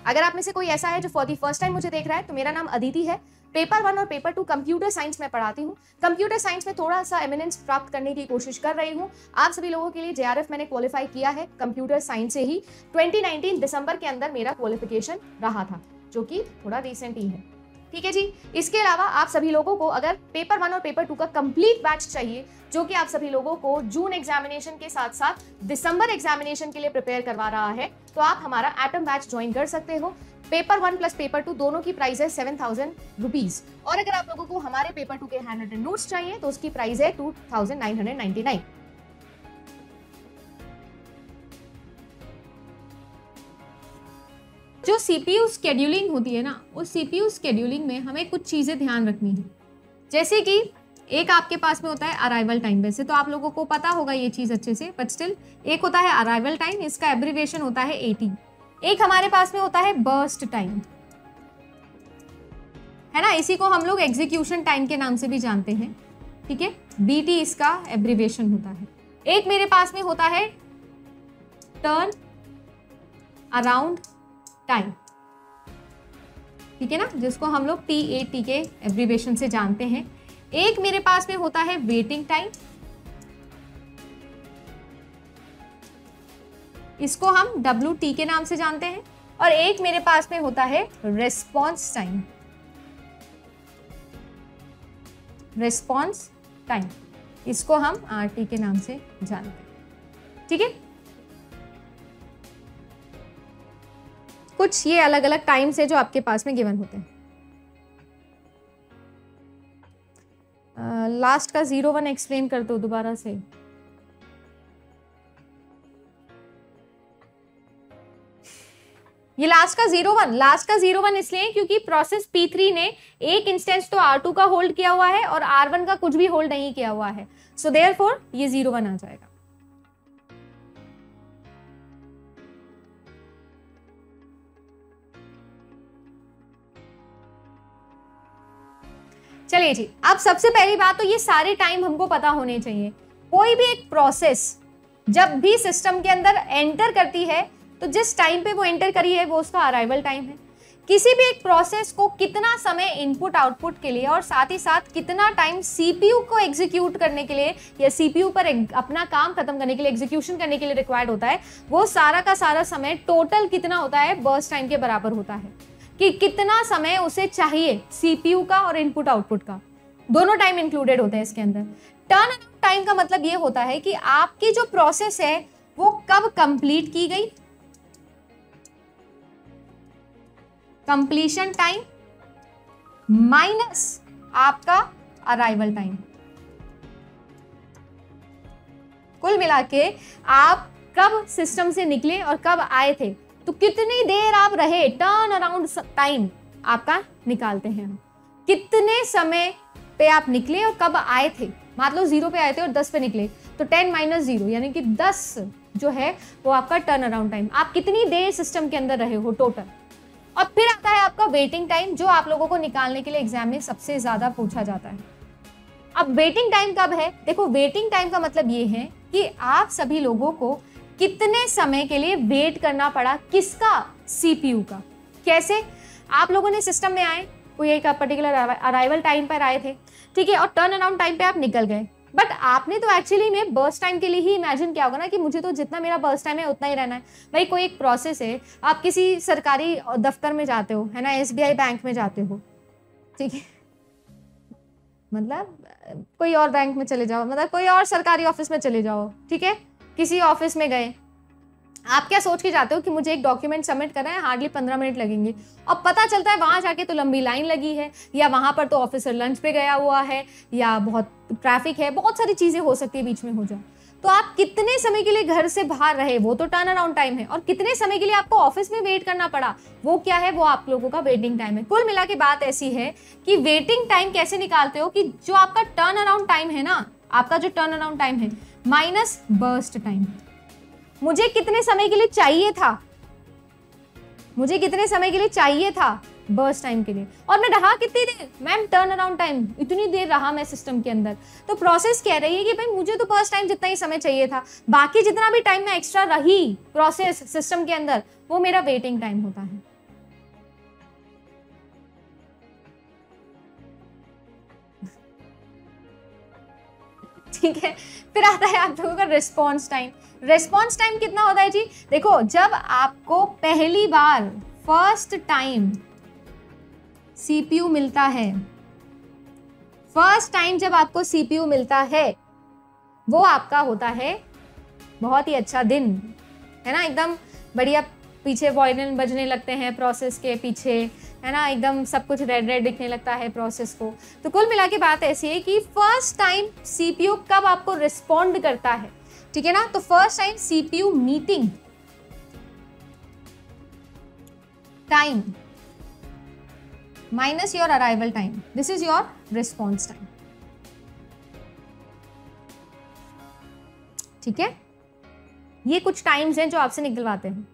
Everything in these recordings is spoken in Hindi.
अगर आप में से कोई ऐसा है जो फॉर दी फर्स्ट टाइम मुझे देख रहा है, तो मेरा नाम अदिति है। पेपर 1 और पेपर 2 कंप्यूटर साइंस में पढ़ाती हूँ। कंप्यूटर साइंस में थोड़ा सा एमिनेंस प्राप्त करने की कोशिश कर रही हूँ। आप सभी लोगों के लिए जेआरएफ मैंने क्वालिफाई किया है कंप्यूटर साइंस से ही। 2019 दिसंबर के अंदर मेरा क्वालिफिकेशन रहा था, जो कि थोड़ा रिसेंट ही है। ठीक है जी। इसके अलावा आप सभी लोगों को अगर पेपर 1 और पेपर 2 का कंप्लीट बैच चाहिए, जो कि आप सभी लोगों को जून एग्जामिनेशन के साथ साथ दिसंबर एग्जामिनेशन के लिए प्रिपेयर करवा रहा है, तो आप हमारा एटम बैच ज्वाइन कर सकते हो। पेपर 1 प्लस पेपर 2 दोनों की प्राइस है 7,000 रुपीज, और अगर आप लोगों को हमारे पेपर 2 के हैंड रिटन नोट्स चाहिए तो उसकी प्राइस है 2,999। जो सीपीयू स्केड्यूलिंग होती है ना, उस सीपीयू स्केड्यूलिंग में हमें कुछ चीजें ध्यान रखनी है। जैसे कि एक आपके पास में होता है अराइवल टाइम, वैसे तो आप लोगों को पता होगा ये चीज अच्छे से, बट स्टिल एक होता है अराइवल टाइम, इसका एब्रिविएशन होता है 80। एक हमारे पास में होता है बर्स्ट टाइम, है ना, इसी को हम लोग एग्जीक्यूशन टाइम के नाम से भी जानते हैं। ठीक है, बीटी इसका एब्रिविएशन होता है। एक मेरे पास में होता है टर्न अराउंड टाइम, ठीक है ना, जिसको हम लोग TAT के एब्रिविएशन से जानते हैं। एक मेरे पास में होता है वेटिंग टाइम, इसको हम WT के नाम से जानते हैं। और एक मेरे पास में होता है रेस्पॉन्स टाइम, रेस्पॉन्स टाइम, इसको हम RT के नाम से जानते हैं। ठीक है, कुछ ये अलग अलग टाइम्स है जो आपके पास में गिवन होते हैं। लास्ट का 01 एक्सप्लेन कर दो दोबारा से। ये लास्ट का 01 इसलिए क्योंकि प्रोसेस P3 ने एक इंस्टेंस तो R2 का होल्ड किया हुआ है और R1 का कुछ भी होल्ड नहीं किया हुआ है, सो देयरफॉर ये 01 आ जाएगा। चलिए जी, अब सबसे पहली बात तो ये सारे टाइम हमको पता होने चाहिए। कोई भी एक प्रोसेस जब भी सिस्टम के अंदर एंटर करती है, तो जिस टाइम पे वो एंटर करी है वो उसका अराइवल टाइम है। किसी भी एक प्रोसेस को कितना समय इनपुट आउटपुट के लिए और साथ ही साथ कितना टाइम सीपीयू को एग्जीक्यूट करने के लिए या सीपीयू पर अपना काम खत्म करने के लिए, एग्जीक्यूशन करने के लिए रिक्वायर्ड होता है, वो सारा का सारा समय टोटल कितना होता है, बर्स्ट टाइम के बराबर होता है। कि कितना समय उसे चाहिए सीपीयू का और इनपुट आउटपुट का, दोनों टाइम इंक्लूडेड होते हैं इसके अंदर। टर्न अराउंड टाइम का मतलब ये होता है कि आपकी जो प्रोसेस है वो कब कंप्लीट की गई, कंप्लीशन टाइम माइनस आपका अराइवल टाइम। कुल मिला के आप कब सिस्टम से निकले और कब आए थे, तो कितनी देर आप रहे, टर्न अराउंड टाइम आपका निकालते हैं हम। कितने समय पे आप निकले और कब आए थे। मान लो 0 पे आए थे और 10 पे निकले, तो 10 - 0 यानी कि 10 जो है वो आपका टर्न अराउंड टाइम। आप कितनी देर सिस्टम के अंदर रहे हो टोटल। और फिर आता है आपका वेटिंग टाइम, जो आप लोगों को निकालने के लिए एग्जाम में सबसे ज्यादा पूछा जाता है। अब वेटिंग टाइम कब है, देखो वेटिंग टाइम का मतलब ये है कि आप सभी लोगों को कितने समय के लिए वेट करना पड़ा, किसका, सीपीयू का। कैसे, आप लोगों ने सिस्टम में आए, कोई एक पर्टिकुलर अराइवल टाइम पर आए थे, ठीक है, और टर्न अराउंड टाइम पे आप निकल गए, बट आपने तो एक्चुअली में बर्स्ट टाइम के लिए ही इमेजिन किया होगा ना कि मुझे तो जितना मेरा बर्स्ट टाइम है उतना ही रहना है। भाई कोई एक प्रोसेस है, आप किसी सरकारी दफ्तर में जाते हो, है ना, SBI बैंक में जाते हो, ठीक है, मतलब कोई और बैंक में चले जाओ, मतलब कोई और सरकारी ऑफिस में चले जाओ, ठीक है, किसी ऑफिस में गए, आप क्या सोच के जाते हो कि मुझे एक डॉक्यूमेंट सबमिट करना है, हार्डली 15 मिनट लगेंगे, और पता चलता है वहां जाके तो लंबी लाइन लगी है, या वहां पर तो ऑफिसर लंच पे गया हुआ है, या बहुत ट्रैफिक है, बहुत सारी चीजें हो सकती है बीच में हो जाए। तो आप कितने समय के लिए घर से बाहर रहे, वो तो टर्न अराउंड टाइम है, और कितने समय के लिए आपको ऑफिस में वेट करना पड़ा, वो क्या है, वो आप लोगों का वेटिंग टाइम है। कुल मिला के बात ऐसी है कि वेटिंग टाइम कैसे निकालते हो कि जो आपका टर्न अराउंड टाइम है ना, आपका जो टर्न अराउंड टाइम है माइनस बर्स्ट टाइम। मुझे कितने समय के लिए चाहिए था, मुझे कितने समय के लिए चाहिए था बर्स्ट टाइम के लिए, और मैं रहा कितनी देर, मैम टर्न अराउंड टाइम इतनी देर रहा मैं सिस्टम के अंदर। तो प्रोसेस कह रही है कि भाई मुझे तो बर्स्ट टाइम जितना ही समय चाहिए था, बाकी जितना भी टाइम मैं एक्स्ट्रा रही प्रोसेस सिस्टम के अंदर, वो मेरा वेटिंग टाइम होता है। ठीक है। फिर आता है आप लोगों का रिस्पॉन्स टाइम। रिस्पॉन्स टाइम कितना होता है जी? देखो, जब आपको पहली बार फर्स्ट टाइम सीपीयू मिलता है, फर्स्ट टाइम जब आपको सीपीयू मिलता है, वो आपका होता है बहुत ही अच्छा दिन, है ना, एकदम बढ़िया। पीछे वायलिन बजने लगते हैं प्रोसेस के पीछे, है ना, एकदम सब कुछ रेड रेड दिखने लगता है प्रोसेस को। तो कुल मिला के बात ऐसी है कि फर्स्ट टाइम सीपीयू कब आपको रिस्पॉन्ड करता है, ठीक है ना। तो first time CPU meeting time minus your arrival time, this is your response time, ठीक है। ये कुछ टाइम्स हैं जो आपसे निकलवाते हैं।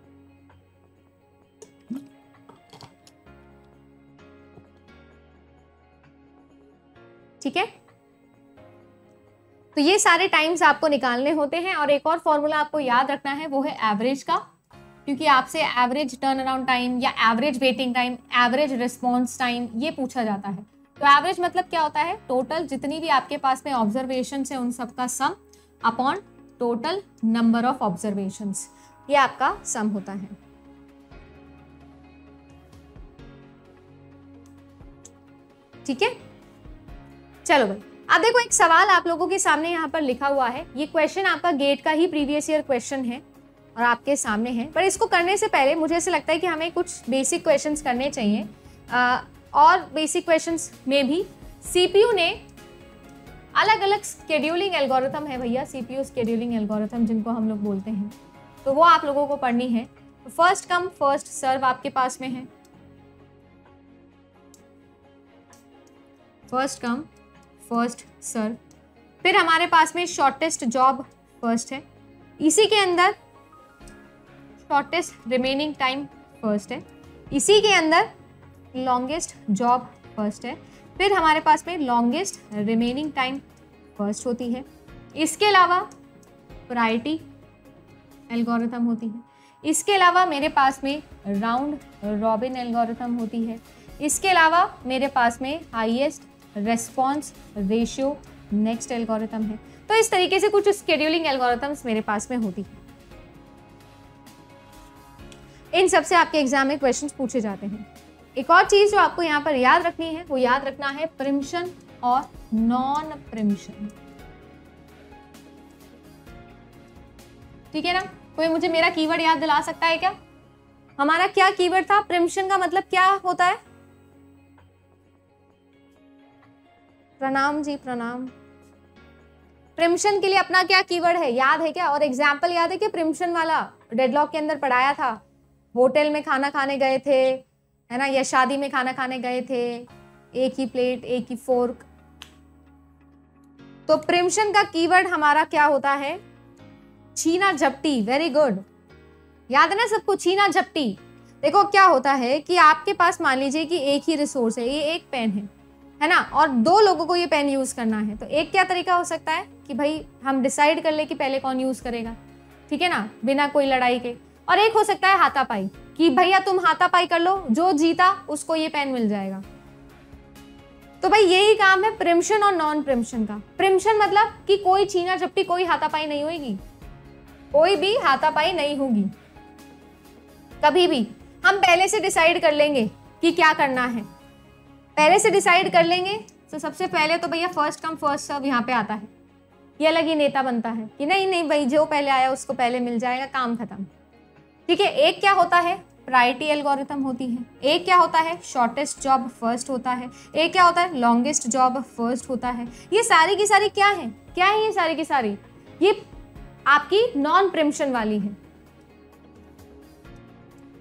ठीक है, तो ये सारे टाइम्स आपको निकालने होते हैं। और एक और फॉर्मूला आपको याद रखना है, वो है एवरेज का, क्योंकि आपसे एवरेज टर्न अराउंड टाइम या average waiting time, average response time ये पूछा जाता है। तो एवरेज मतलब क्या होता है? टोटल जितनी भी आपके पास में ऑब्जर्वेशन है उन सबका सम upon total number of observations, ये आपका सम होता है। ठीक है, चलो भाई, अब देखो एक सवाल आप लोगों के सामने यहाँ पर लिखा हुआ है। ये क्वेश्चन आपका गेट का ही प्रीवियस ईयर क्वेश्चन है और आपके सामने है, पर इसको करने से पहले मुझे ऐसा लगता है कि हमें कुछ बेसिक क्वेश्चंस करने चाहिए। और बेसिक क्वेश्चंस में भी सीपीयू ने अलग अलग स्केड्यूलिंग एल्गोरिथम है भैया, सीपीयू स्केड्यूलिंग एल्गोरिथम जिनको हम लोग बोलते हैं, तो वो आप लोगों को पढ़नी है। तो फर्स्ट कम फर्स्ट सर्व आपके पास में है, फर्स्ट कम फर्स्ट सर्व। फिर हमारे पास में शॉर्टेस्ट जॉब फर्स्ट है, इसी के अंदर शॉर्टेस्ट रिमेनिंग टाइम फर्स्ट है, इसी के अंदर लॉन्गेस्ट जॉब फर्स्ट है, फिर हमारे पास में लॉन्गेस्ट रिमेनिंग टाइम फर्स्ट होती है। इसके अलावा प्रायोरिटी एल्गोरिथम होती है, इसके अलावा मेरे पास में राउंड रॉबिन एल्गोरिथम होती है, इसके अलावा मेरे पास में highest response ratio next algorithm है। तो इस तरीके से कुछ शेड्यूलिंग एल्गोरिथम्स मेरे पास में होती है। इन सब से आपके एग्जाम में क्वेश्चंस पूछे जाते हैं। एक और चीज जो आपको यहाँ पर याद रखनी है, वो याद रखना है प्रिम्पशन और नॉन प्रिम्पशन। ठीक है ना, कोई मुझे मेरा कीवर्ड याद दिला सकता है क्या? हमारा क्या कीवर्ड था? प्रिम्पशन का मतलब क्या होता है? प्रणाम जी, प्रणाम। प्रिम्पशन के लिए अपना क्या कीवर्ड है, याद है क्या? और एग्जाम्पल याद है क्या प्रिम्पशन वाला? डेडलॉक के अंदर पढ़ाया था। होटल में खाना खाने गए थे, है ना, या शादी में खाना खाने गए थे, एक ही प्लेट एक ही फोर्क। तो प्रिम्पशन का कीवर्ड हमारा क्या होता है? छीना झपटी। वेरी गुड, याद है ना सबको, छीना झपटी। देखो क्या होता है कि आपके पास मान लीजिए कि एक ही रिसोर्स है, ये एक पेन है ना, और दो लोगों को ये पेन यूज करना है। तो एक क्या तरीका हो सकता है कि भाई हम डिसाइड कर ले कि पहले कौन यूज करेगा, ठीक है ना, बिना कोई लड़ाई के। और एक हो सकता है हाथापाई, कि भैया तुम हाथापाई कर लो, जो जीता उसको ये पेन मिल जाएगा। तो भाई यही काम है प्रिम्पशन और नॉन प्रिम्पशन का। प्रिम्पशन मतलब कि कोई छीना झपटी, कोई हाथापाई नहीं होगी, कोई भी हाथापाई नहीं होगी कभी भी। हम पहले से डिसाइड कर लेंगे कि क्या करना है, पहले से डिसाइड कर लेंगे। तो सबसे पहले तो भैया फर्स्ट कम फर्स्ट सर्व यहाँ पे आता है, ये अलग ही नेता बनता है कि नहीं नहीं भाई जो पहले आया उसको पहले मिल जाएगा, काम खत्म। ठीक है, एक क्या होता है? प्रायोरिटी एल्गोरिथम होती है। एक क्या होता है? शॉर्टेस्ट जॉब फर्स्ट होता है। एक क्या होता है? लॉन्गेस्ट जॉब फर्स्ट होता है। ये सारी की सारी क्या है? क्या है ये सारी की सारी? ये आपकी नॉन प्रिम्पशन वाली है।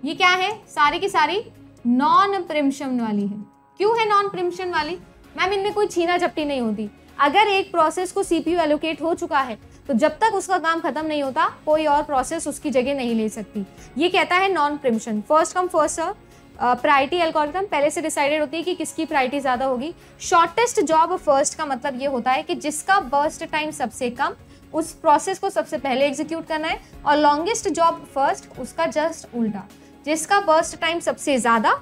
ये क्या है? सारी की सारी नॉन प्रिम्पशन वाली है। क्यों है नॉन प्रिम्पशन वाली? मैम इनमें कोई छीना झपटी नहीं होती। अगर एक प्रोसेस को सीपीयू एलोकेट हो चुका है तो जब तक उसका काम खत्म नहीं होता कोई और प्रोसेस उसकी जगह नहीं ले सकती। ये कहता है non preemption. First come first serve priority algorithm, पहले से डिसाइडेड होती है कि किसकी प्रायोरिटी ज्यादा होगी। शॉर्टेस्ट जॉब फर्स्ट का मतलब ये होता है कि जिसका बर्स्ट टाइम सबसे कम, उस प्रोसेस को सबसे पहले एग्जीक्यूट करना है। और लॉन्गेस्ट जॉब फर्स्ट, उसका जस्ट उल्टा, जिसका बर्स्ट टाइम सबसे ज्यादा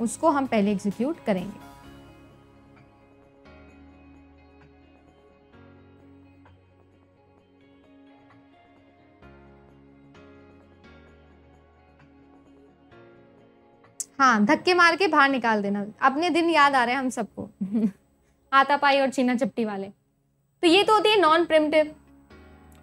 उसको हम पहले एग्जीक्यूट करेंगे। हाँ, धक्के मार के बाहर निकाल देना। अपने दिन याद आ रहे हैं हम सबको हाथापाई और छीना चपटी वाले। तो ये तो होती है नॉन प्रिमिटिव।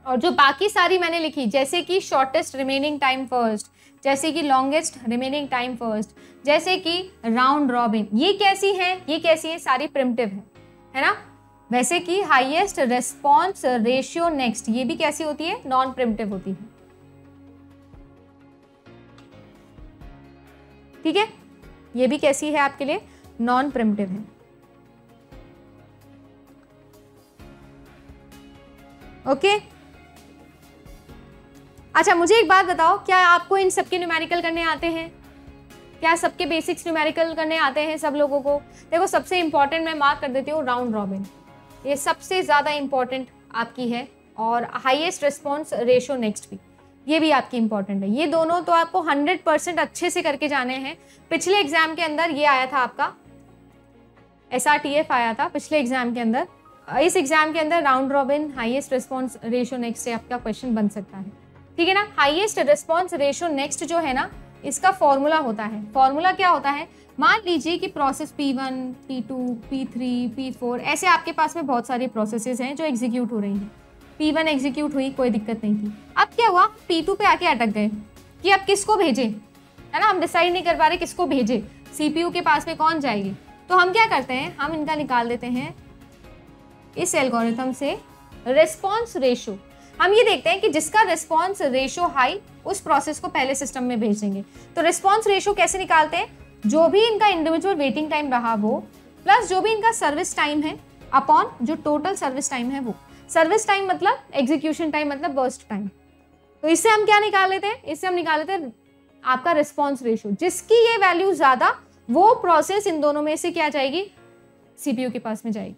और जो बाकी सारी मैंने लिखी, जैसे कि शॉर्टेस्ट रिमेनिंग टाइम फर्स्ट, जैसे कि लॉन्गेस्ट रिमेनिंग टाइम फर्स्ट, जैसे कि राउंड रॉबिन, ये कैसी है? ये कैसी है? सारी प्रिमिटिव है ना। वैसे कि हाईएस्ट रेस्पॉन्स रेशियो नेक्स्ट, ये भी कैसी होती है? नॉन प्रिमिटिव होती है। ठीक है, ये भी कैसी है आपके लिए? नॉन प्रिमिटिव है। ओके अच्छा, मुझे एक बात बताओ, क्या आपको इन सबके न्यूमेरिकल करने आते हैं? क्या सबके बेसिक्स न्यूमेरिकल करने आते हैं सब लोगों को? देखो, सबसे इंपॉर्टेंट मैं मार्क कर देती हूँ राउंड रॉबिन, ये सबसे ज़्यादा इंपॉर्टेंट आपकी है। और हाईएस्ट रिस्पॉन्स रेशियो नेक्स्ट भी, ये भी आपकी इंपॉर्टेंट है। ये दोनों तो आपको 100% अच्छे से करके जाने हैं। पिछले एग्जाम के अंदर ये आया था आपका, SRTF आया था पिछले एग्जाम के अंदर। इस एग्जाम के अंदर round robin, highest response ratio next से आपका क्वेश्चन बन सकता है। ठीक है ना। हाईएस्ट रिस्पॉन्स रेशियो नेक्स्ट जो है ना, इसका फॉर्मूला होता है। फॉर्मूला क्या होता है? मान लीजिए कि process P1, P2, P3, P4, ऐसे आपके पास में बहुत सारी प्रोसेसेस हैं जो एग्जीक्यूट हो रही हैं। P1 एग्जीक्यूट हुई, कोई दिक्कत नहीं थी। अब क्या हुआ? P2 पे आके अटक गए कि अब किसको भेजें, है ना। हम डिसाइड नहीं कर पा रहे किसको भेजें, CPU के पास में कौन जाएगी। तो हम क्या करते हैं? हम इनका निकाल देते हैं इस एल्गोरिथम से रिस्पॉन्स रेशो। हम ये देखते हैं कि जिसका रिस्पॉन्स रेशो हाई, उस प्रोसेस को पहले सिस्टम में भेज देंगे। तो रिस्पॉन्स रेशो कैसे निकालते हैं? जो भी इनका इंडिविजुअल वेटिंग टाइम रहा वो, प्लस जो भी इनका सर्विस टाइम है अपॉन जो टोटल सर्विस टाइम है वो। सर्विस टाइम मतलब एग्जीक्यूशन टाइम मतलब बर्स्ट टाइम। तो इससे हम क्या निकाल लेते हैं? इससे हम निकाल लेते हैं आपका रिस्पॉन्स रेशो। जिसकी ये वैल्यू ज्यादा, वो प्रोसेस इन दोनों में से क्या जाएगी? CPU के पास में जाएगी।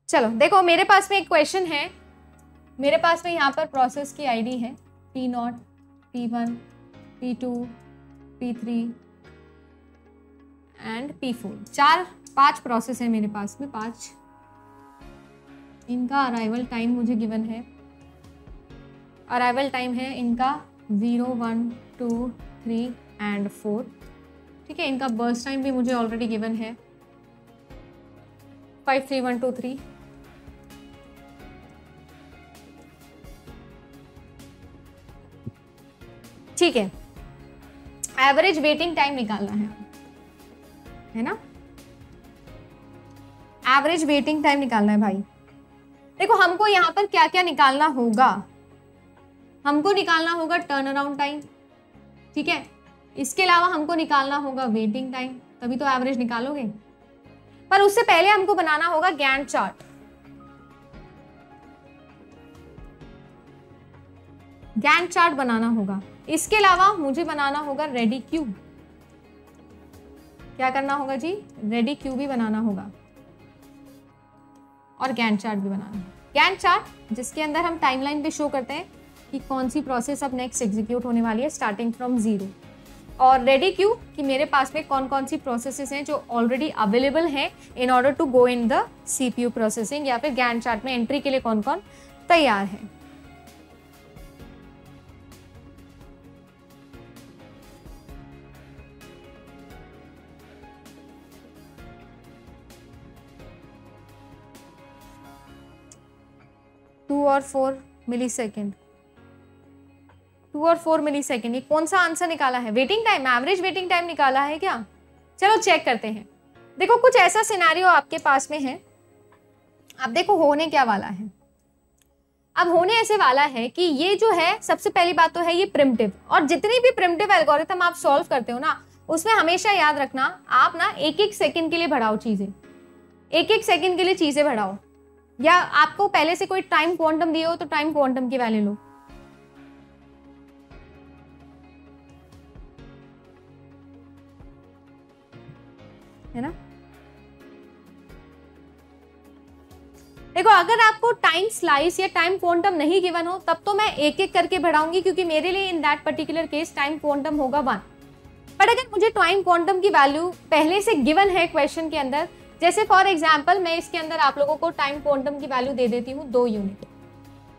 चलो देखो, मेरे पास में एक क्वेश्चन है। मेरे पास में यहाँ पर प्रोसेस की आईडी है P0, P1, P2, P3 and P4। 5 process है मेरे पास में, 5। इनका अराइवल टाइम मुझे गिवन है। अराइवल टाइम है इनका 0, 1, 2, 3 एंड 4। ठीक है, इनका बर्स्ट टाइम भी मुझे ऑलरेडी गिवन है 5, 3, 1, 2, 3। ठीक है, एवरेज वेटिंग टाइम निकालना है ना। एवरेज वेटिंग टाइम निकालना है भाई। देखो, हमको यहाँ पर क्या क्या निकालना होगा? हमको निकालना होगा टर्न अराउंड टाइम, ठीक है। इसके अलावा हमको निकालना होगा वेटिंग टाइम, तभी तो एवरेज निकालोगे। पर उससे पहले हमको बनाना होगा गैंट चार्ट। गैंट चार्ट बनाना होगा। इसके अलावा मुझे बनाना होगा रेडी क्यू। क्या करना होगा जी? रेडी क्यू भी बनाना होगा और गैंट चार्ट भी बनाना है। गैंट चार्ट जिसके अंदर हम टाइमलाइन पे शो करते हैं कि कौन सी प्रोसेस अब नेक्स्ट एग्जीक्यूट होने वाली है स्टार्टिंग फ्रॉम 0। और रेडी क्यू कि मेरे पास में कौन कौन सी प्रोसेसेस हैं जो ऑलरेडी अवेलेबल हैं in order to go in the CPU processing, या फिर गैंट चार्ट में एंट्री के लिए कौन कौन तैयार है। और 4 मिलीसेकंड, 2 और 4 मिलीसेकंड। ये कौन सा आंसर निकाला है? Waiting time, average waiting time निकाला है क्या? चलो चेक करते हैं। देखो, कुछ ऐसा सिनेरियो आपके पास में है। अब देखो होने क्या वाला है। अब होने ऐसे वाला है कि ये जो है, सबसे पहली बात तो है ये प्रिमिटिव। और जितनी भी प्रिमिटिव एल्गोरिथम आप सॉल्व करते हो ना, उसमें हमेशा याद रखना, आप ना 1-1 सेकंड के लिए बढ़ाओ चीजें। 1-1 सेकंड के लिए चीजें बढ़ाओ, या आपको पहले से कोई टाइम क्वांटम दिए हो तो टाइम क्वांटम की वैल्यू लो। है ना। देखो, अगर आपको टाइम स्लाइस या टाइम क्वांटम नहीं गिवन हो, तब तो मैं 1-1 करके बढ़ाऊंगी, क्योंकि मेरे लिए in that particular case time quantum होगा 1। बट अगर मुझे टाइम क्वांटम की वैल्यू पहले से गिवन है क्वेश्चन के अंदर, जैसे फॉर एग्जाम्पल मैं इसके अंदर आप लोगों को टाइम क्वांटम की वैल्यू दे देती हूँ 2 यूनिट।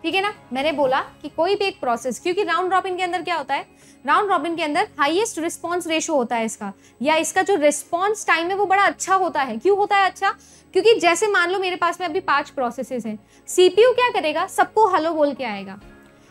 ठीक है ना। मैंने बोला कि कोई भी एक प्रोसेस, क्योंकि राउंड रॉबिन के अंदर क्या होता है, राउंड रॉबिन के अंदर हाईएस्ट रिस्पांस रेशो होता है इसका, या इसका जो रिस्पांस टाइम है वो बड़ा अच्छा होता है। क्यों होता है अच्छा? क्योंकि जैसे मान लो मेरे पास में अभी 5 प्रोसेसेस हैं, सीपीयू क्या करेगा, सबको हेलो बोल के आएगा।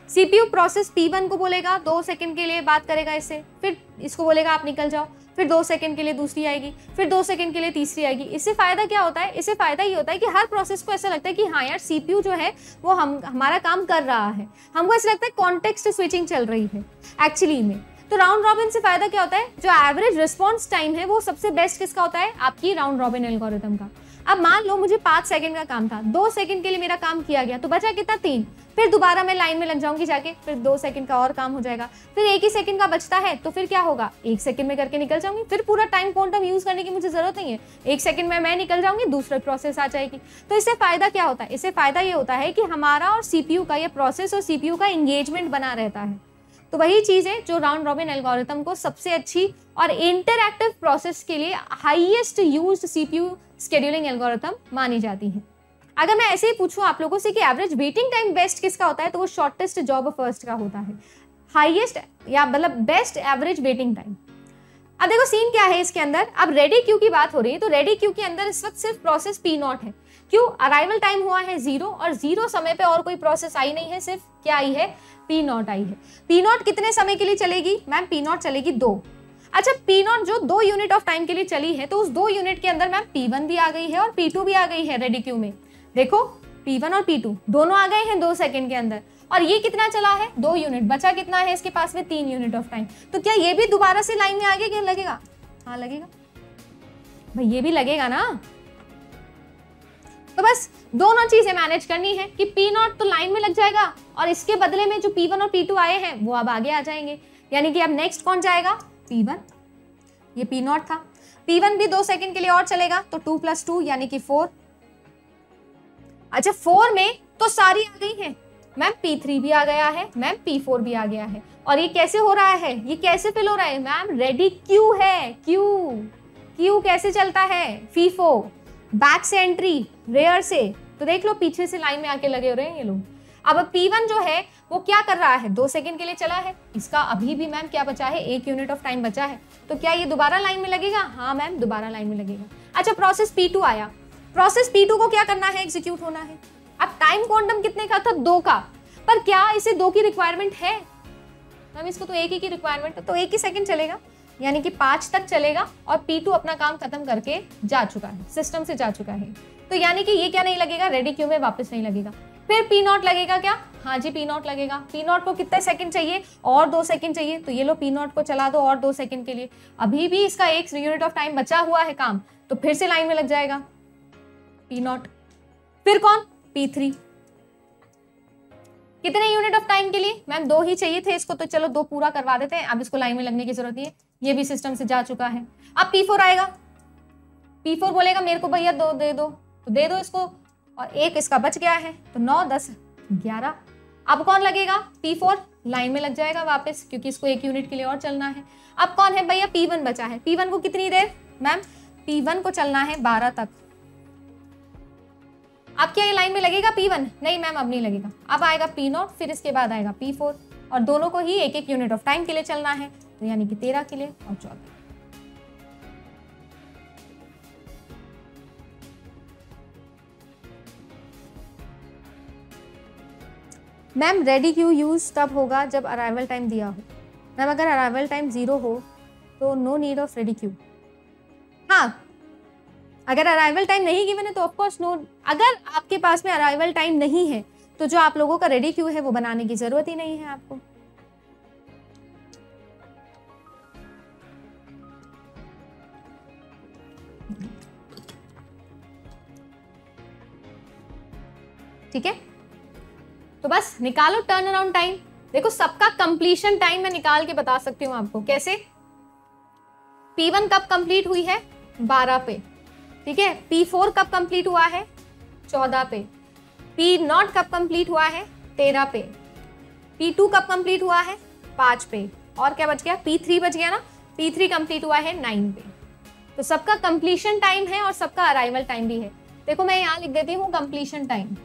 सीपीयू प्रोसेस P1 को बोलेगा 2 सेकंड के लिए बात करेगा इससे, फिर इसको बोलेगा आप निकल जाओ, फिर 2 सेकंड के लिए दूसरी आएगी, फिर 2 सेकंड के लिए तीसरी आएगी। इससे फायदा क्या होता है, इससे फायदा ये होता है कि हर प्रोसेस को ऐसा लगता है कि हाँ यार सीपीयू जो है वो हमारा काम कर रहा है, हमको ऐसा लगता है कॉन्टेक्स्ट स्विचिंग चल रही है एक्चुअली में। तो राउंड रॉबिन से फायदा क्या होता है, जो एवरेज रिस्पॉन्स टाइम है वो सबसे बेस्ट किसका होता है, आपकी राउंड रॉबिन एल्गोरिथम का। अब मान लो मुझे 5 सेकंड का काम था, 2 सेकंड के लिए मेरा काम किया गया, तो बचा कितना, 3। फिर दोबारा मैं लाइन में लग जाऊंगी जाके, फिर 2 सेकंड का और काम हो जाएगा, फिर 1 ही सेकंड का बचता है, तो फिर क्या होगा, 1 सेकंड में करके निकल जाऊंगी, फिर पूरा टाइम क्वांटम यूज करने की मुझे जरूरत नहीं है, 1 सेकंड में मैं निकल जाऊंगी, दूसरा प्रोसेस आ जाएगी। तो इससे फायदा क्या होता है, इससे फायदा ये होता है कि हमारा और सीपीयू का, ये प्रोसेस और सीपीयू का एंगेजमेंट बना रहता है। तो वही चीज है जो राउंड रॉबिन एल्गोरिथम को सबसे अच्छी और इंटरएक्टिव प्रोसेस के लिए highest used CPU scheduling algorithm मानी जाती है। अगर मैं ऐसे ही पूछूं आप लोगों से कि एवरेज वेटिंग टाइम बेस्ट किसका होता है, तो वो शॉर्टेस्ट जॉब फर्स्ट का होता है, हाईएस्ट या मतलब बेस्ट एवरेज वेटिंग टाइम। अब देखो सीन क्या है इसके अंदर, अब रेडी क्यू की बात हो रही है, तो रेडी क्यू के अंदर इस वक्त सिर्फ प्रोसेस P0 है। क्यों? अराइवल टाइम हुआ है 0 और 0 समय पे और कोई प्रोसेस आई नहीं है, सिर्फ क्या आई है, P0 आई है। P0 कितने समय के लिए चलेगी मैम? P0 चलेगी 2। अच्छा, P0 जो 2 यूनिट ऑफ टाइम के लिए चली है, तो उस 2 यूनिट के अंदर मैम P1 भी आ गई है और P2 भी आ गई है रेडी क्यू में। देखो P1 और P2 दोनों आ गए हैं 2 सेकंड के अंदर, और ये कितना चला है, 2 यूनिट। बचा कितना है इसके पास में, 3 यूनिट ऑफ टाइम। तो क्या ये भी दोबारा से लाइन में आगे क्या लगेगा? हाँ लगेगा भाई, ये भी लगेगा ना। तो बस दोनों चीजें मैनेज करनी है कि P0 तो लाइन में लग जाएगा और इसके बदले में जो P1 और P2 आए हैं वो अब आगे आ जाएंगे, यानी कि अब नेक्स्ट कौन जाएगा, P1। ये P0 था, P1 भी 2 सेकंड के लिए और चलेगा, तो 2 + 2 यानी कि 4। अच्छा 4 में तो सारी आ गई हैं मैम, P3 भी आ गया है मैम, P4 भी आ गया है। और ये कैसे हो रहा है, ये कैसे फिल हो रहा है मैम, रेडी क्यू है। क्यू कैसे चलता है, फीफो, बैक से एंट्री, रेयर से। तो देख लो पीछे से लाइन में आके लगे हो रहे हैं ये लोग। अब P1 जो है वो क्या कर रहा है, 2 सेकंड के लिए चला है, इसका अभी भी मैम क्या बचा है, 1 यूनिट ऑफ टाइम बचा है। तो क्या ये दोबारा लाइन में लगेगा? हाँ मैम दोबारा लाइन में लगेगा। अच्छा प्रोसेस P2 आया, प्रोसेस P2 को क्या करना है, एग्जीक्यूट होना है। अब टाइम क्वांटम कितने का था, 2 का, पर क्या इसे 2 की रिक्वायरमेंट है मैम? इसको तो 1 ही की रिक्वायरमेंट है, तो 1 ही सेकंड चलेगा, यानी कि 5 तक चलेगा और P2 अपना काम खत्म करके जा चुका है, सिस्टम से जा चुका है। तो यानी कि ये क्या नहीं लगेगा, रेडी क्यू में वापस नहीं लगेगा। फिर P0 लगेगा क्या? हाँ जी P0 लगेगा। P0 को कितने सेकंड चाहिए, और 2 सेकंड चाहिए, तो ये लो P0 को चला दो और 2 सेकंड के लिए। अभी भी इसका 1 यूनिट ऑफ टाइम बचा हुआ है काम, तो फिर से लाइन में लग जाएगा P0। फिर कौन, P3। कितने यूनिट ऑफ टाइम के लिए मैम? 2 ही चाहिए थे इसको, तो चलो 2 पूरा करवा देते हैं, अब इसको लाइन में लगने की जरूरत नहीं है, ये भी सिस्टम से जा चुका है। अब P4 आएगा, P4 बोलेगा मेरे को भैया 2 दे दो, तो दे दो इसको, और 1 इसका बच गया है, तो 9 10 11। अब कौन लगेगा, P4 लाइन में लग जाएगा वापस, क्योंकि इसको 1 यूनिट के लिए और चलना है। अब कौन है भैया, P1 बचा है। P1 को कितनी देर मैम? P1 को चलना है 12 तक। अब क्या ये लाइन में लगेगा P1? नहीं मैम अब नहीं लगेगा, अब आएगा P0, फिर इसके बाद आएगा P4, और दोनों को ही 1 यूनिट ऑफ टाइम के लिए चलना है, तो यानी कि 13 के लिए और 14। मैम रेडी क्यू यूज तब होगा जब अराइवल टाइम दिया हो। मैम अगर अराइवल टाइम 0 हो तो no need of ready queue. हाँ अगर अराइवल टाइम नहीं गिवन है तो ऑफ कोर्स नो। अगर आपके पास में अराइवल टाइम नहीं है तो जो आप लोगों का रेडी क्यू है वो बनाने की जरूरत ही नहीं है आपको। ठीक है, तो बस निकालो टर्न अराउंड टाइम। देखो सबका कंप्लीशन टाइम मैं निकाल के बता सकती हूँ आपको कैसे। P1 कब कंप्लीट हुई है, 12 पे, ठीक है। P4 कब कंप्लीट हुआ है, 14 पे। P0 कब कंप्लीट हुआ है, 13 पे। P2 कब कंप्लीट हुआ है, 5 पे। और क्या बच गया, P3 बच गया ना, P3 कंप्लीट हुआ है 9 पे। तो सबका कंप्लीशन टाइम है और सबका अराइवल टाइम भी है। देखो मैं यहाँ लिख देती हूँ कंप्लीशन टाइम,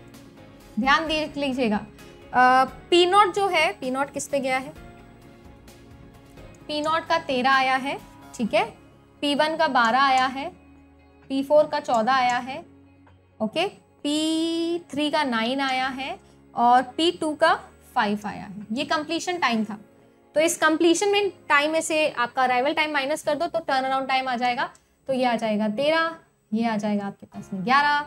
ध्यान दे लीजिएगा। पी नॉट जो है, पी नॉट किस पे गया है, पी नॉट का 13 आया है, ठीक है, P1 का 12 आया है, P4 का 14 आया है, ओके, P3 का 9 आया है और P2 का 5 आया है। ये कंप्लीशन टाइम था। तो इस कंप्लीशन में टाइम में से आपका अराइवल टाइम माइनस कर दो तो टर्न अराउंड टाइम आ जाएगा। तो ये आ जाएगा 13, ये आ जाएगा आपके पास में 11,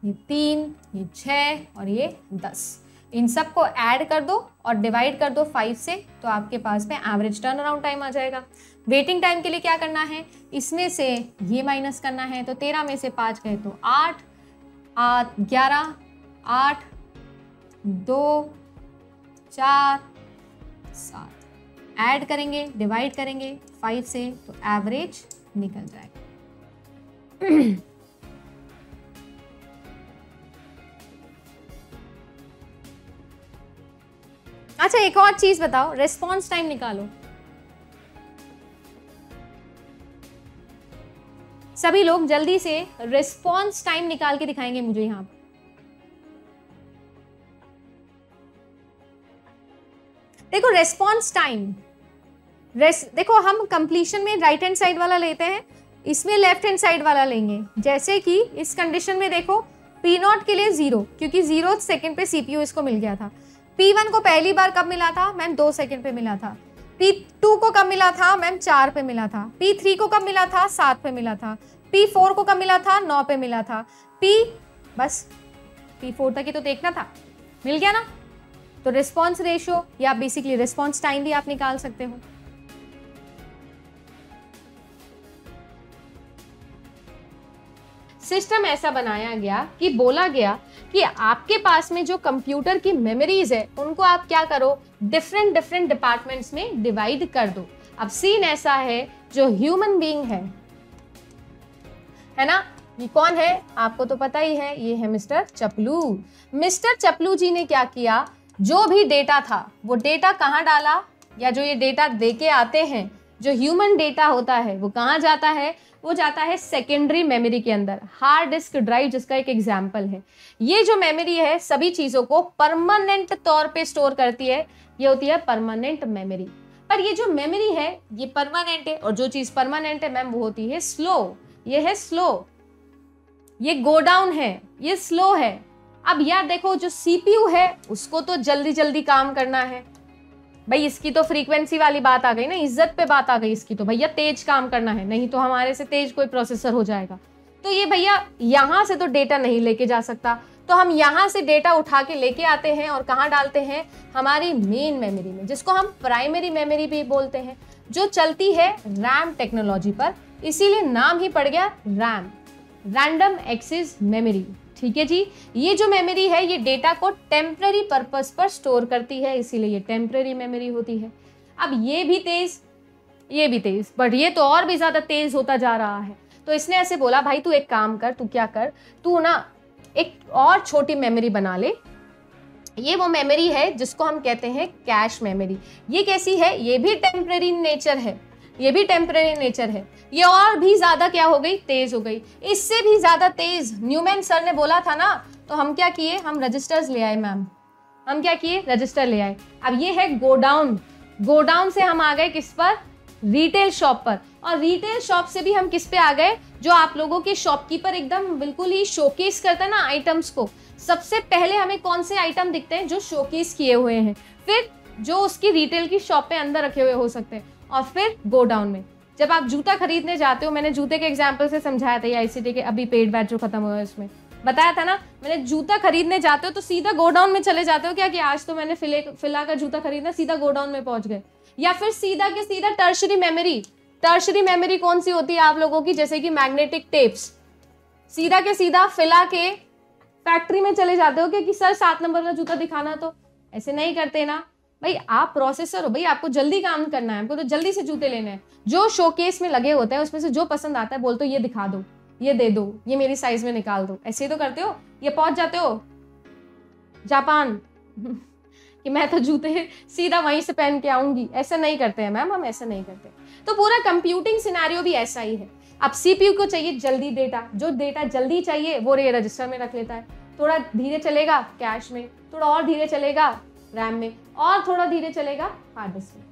ये 3, ये 6 और ये 10। इन सब को ऐड कर दो और डिवाइड कर दो 5 से, तो आपके पास में एवरेज टर्न अराउंड टाइम आ जाएगा। वेटिंग टाइम के लिए क्या करना है, इसमें से ये माइनस करना है। तो 13 में से 5 गए तो 8, 11, 8, 2, 4, 7, ऐड करेंगे, डिवाइड करेंगे 5 से, तो एवरेज निकल जाएगा। अच्छा, एक और चीज बताओ, रिस्पॉन्स टाइम निकालो। सभी लोग जल्दी से रिस्पॉन्स टाइम निकाल के दिखाएंगे मुझे यहां पर। देखो रिस्पॉन्स टाइम, देखो हम कंप्लीशन में राइट हैंड साइड वाला लेते हैं, इसमें लेफ्ट हैंड साइड वाला लेंगे। जैसे कि इस कंडीशन में देखो पी नॉट के लिए 0, क्योंकि 0 सेकंड पे सीपीयू इसको मिल गया था। P1 को पहली बार कब मिला था मैम, 2 सेकंड पे मिला था। P2 को कब मिला था मैम, 4 पे मिला था। P3 को कब मिला था, 7 पे मिला था। P4 को कब मिला था, 9 पे मिला था। बस P4 तक ही तो देखना था, मिल गया ना। तो रिस्पॉन्स रेशियो या बेसिकली रिस्पॉन्स टाइम भी आप निकाल सकते हो। सिस्टम ऐसा बनाया गया कि बोला गया कि आपके पास में जो कंप्यूटर की मेमोरीज है उनको आप क्या करो, डिफरेंट डिपार्टमेंट्स में डिवाइड कर दो। अब सीन ऐसा है, जो ह्यूमन बीइंग है ना, ये कौन है आपको तो पता ही है, ये है मिस्टर चपलू। मिस्टर चपलू जी ने क्या किया, जो भी डेटा था वो डेटा कहाँ डाला, या जो ये डेटा देके आते हैं, जो ह्यूमन डेटा होता है वो कहाँ जाता है, वो जाता है सेकेंडरी मेमोरी के अंदर। हार्ड डिस्क ड्राइव जिसका एक एग्जाम्पल है। ये जो मेमोरी है सभी चीजों को परमानेंट तौर पे स्टोर करती है, ये होती है परमानेंट मेमोरी। पर ये जो मेमोरी है ये परमानेंट है, और जो चीज परमानेंट है मैम वो होती है स्लो। ये है स्लो, ये गो डाउन है, ये स्लो है। अब यार देखो, जो सीपीयू है उसको तो जल्दी जल्दी काम करना है भाई, इसकी तो फ्रीक्वेंसी वाली बात आ गई ना, इज्जत पे बात आ गई इसकी, तो भैया तेज काम करना है, नहीं तो हमारे से तेज कोई प्रोसेसर हो जाएगा। तो ये भैया यहाँ से तो डेटा नहीं लेके जा सकता, तो हम यहाँ से डेटा उठा के लेके आते हैं और कहाँ डालते हैं, हमारी मेन मेमोरी में, जिसको हम प्राइमरी मेमोरी भी बोलते हैं, जो चलती है रैम टेक्नोलॉजी पर। इसीलिए नाम ही पड़ गया रैम, रैंडम एक्सेस मेमोरी। ठीक है जी, ये जो मेमोरी है ये डेटा को टेम्पररी पर्पस पर स्टोर करती है, इसीलिए ये टेम्पररी मेमोरी होती है। अब ये भी तेज, ये भी तेज, बट ये तो और भी ज्यादा तेज होता जा रहा है। तो इसने ऐसे बोला, भाई तू एक काम कर, तू क्या कर, तू ना एक और छोटी मेमोरी बना ले। ये वो मेमोरी है जिसको हम कहते हैं कैश मेमोरी। ये कैसी है, ये भी टेम्पररी नेचर है, ये भी टेम्पररी नेचर है। ये और भी ज्यादा क्या हो गई, तेज हो गई, इससे भी ज्यादा तेज। न्यूमैन सर ने बोला था ना, तो हम क्या किए, हम रजिस्टर्स ले आए मैम, हम क्या किए, रजिस्टर ले आए। अब ये है गोडाउन, गोडाउन से हम आ गए किस पर, रिटेल शॉप पर। और रिटेल शॉप से भी हम किस पे आ गए, जो आप लोगों के शॉपकीपर एकदम बिल्कुल ही शोकेस करता है ना आइटम्स को। सबसे पहले हमें कौन से आइटम दिखते हैं, जो शोकेस किए हुए हैं, फिर जो उसकी रिटेल की शॉप पे अंदर रखे हुए हो सकते हैं, और फिर गोडाउन में। जब आप जूता खरीदने जाते हो, मैंने जूते के एग्जाम्पल से समझाया था, आईसीटी के अभी पेड बैच जो खत्म हुआ है उसमें बताया था ना मैंने, जूता खरीदने जाते हो तो सीधा गोडाउन में चले जाते हो क्या, कि आज तो मैंने फिला का जूता खरीदना, सीधा गोडाउन में पहुंच गए। या फिर सीधा के सीधा टर्शरी मेमोरी, टर्शरी मेमोरी कौन सी होती है आप लोगों की, जैसे कि मैग्नेटिक टेप्स, सीधा के सीधा फिला के फैक्ट्री में चले जाते हो कि सर 7 नंबर का जूता दिखाना, तो ऐसे नहीं करते ना भाई। आप प्रोसेसर हो भाई, आपको जल्दी काम करना है, आपको तो जल्दी से जूते लेने हैं। जो शोकेस में लगे होते हैं उसमें से जो पसंद आता है बोल तो ये दिखा दो, ये दे दो, ये मेरी साइज में निकाल दो, ऐसे ही तो करते हो। ये पहुंच जाते हो जापान कि मैं तो जूते सीधा वहीं से पहन के आऊंगी, ऐसा नहीं करते हैं मैम, हम ऐसा नहीं करते। तो पूरा कंप्यूटिंग सिनेरियो भी ऐसा ही है। अब सीपीयू को चाहिए जल्दी डेटा, जो डेटा जल्दी चाहिए वो रे रजिस्टर में रख लेता है, थोड़ा धीरे चलेगा कैश में, थोड़ा और धीरे चलेगा रैम में, और थोड़ा धीरे चलेगा हार्ड डिस्क में।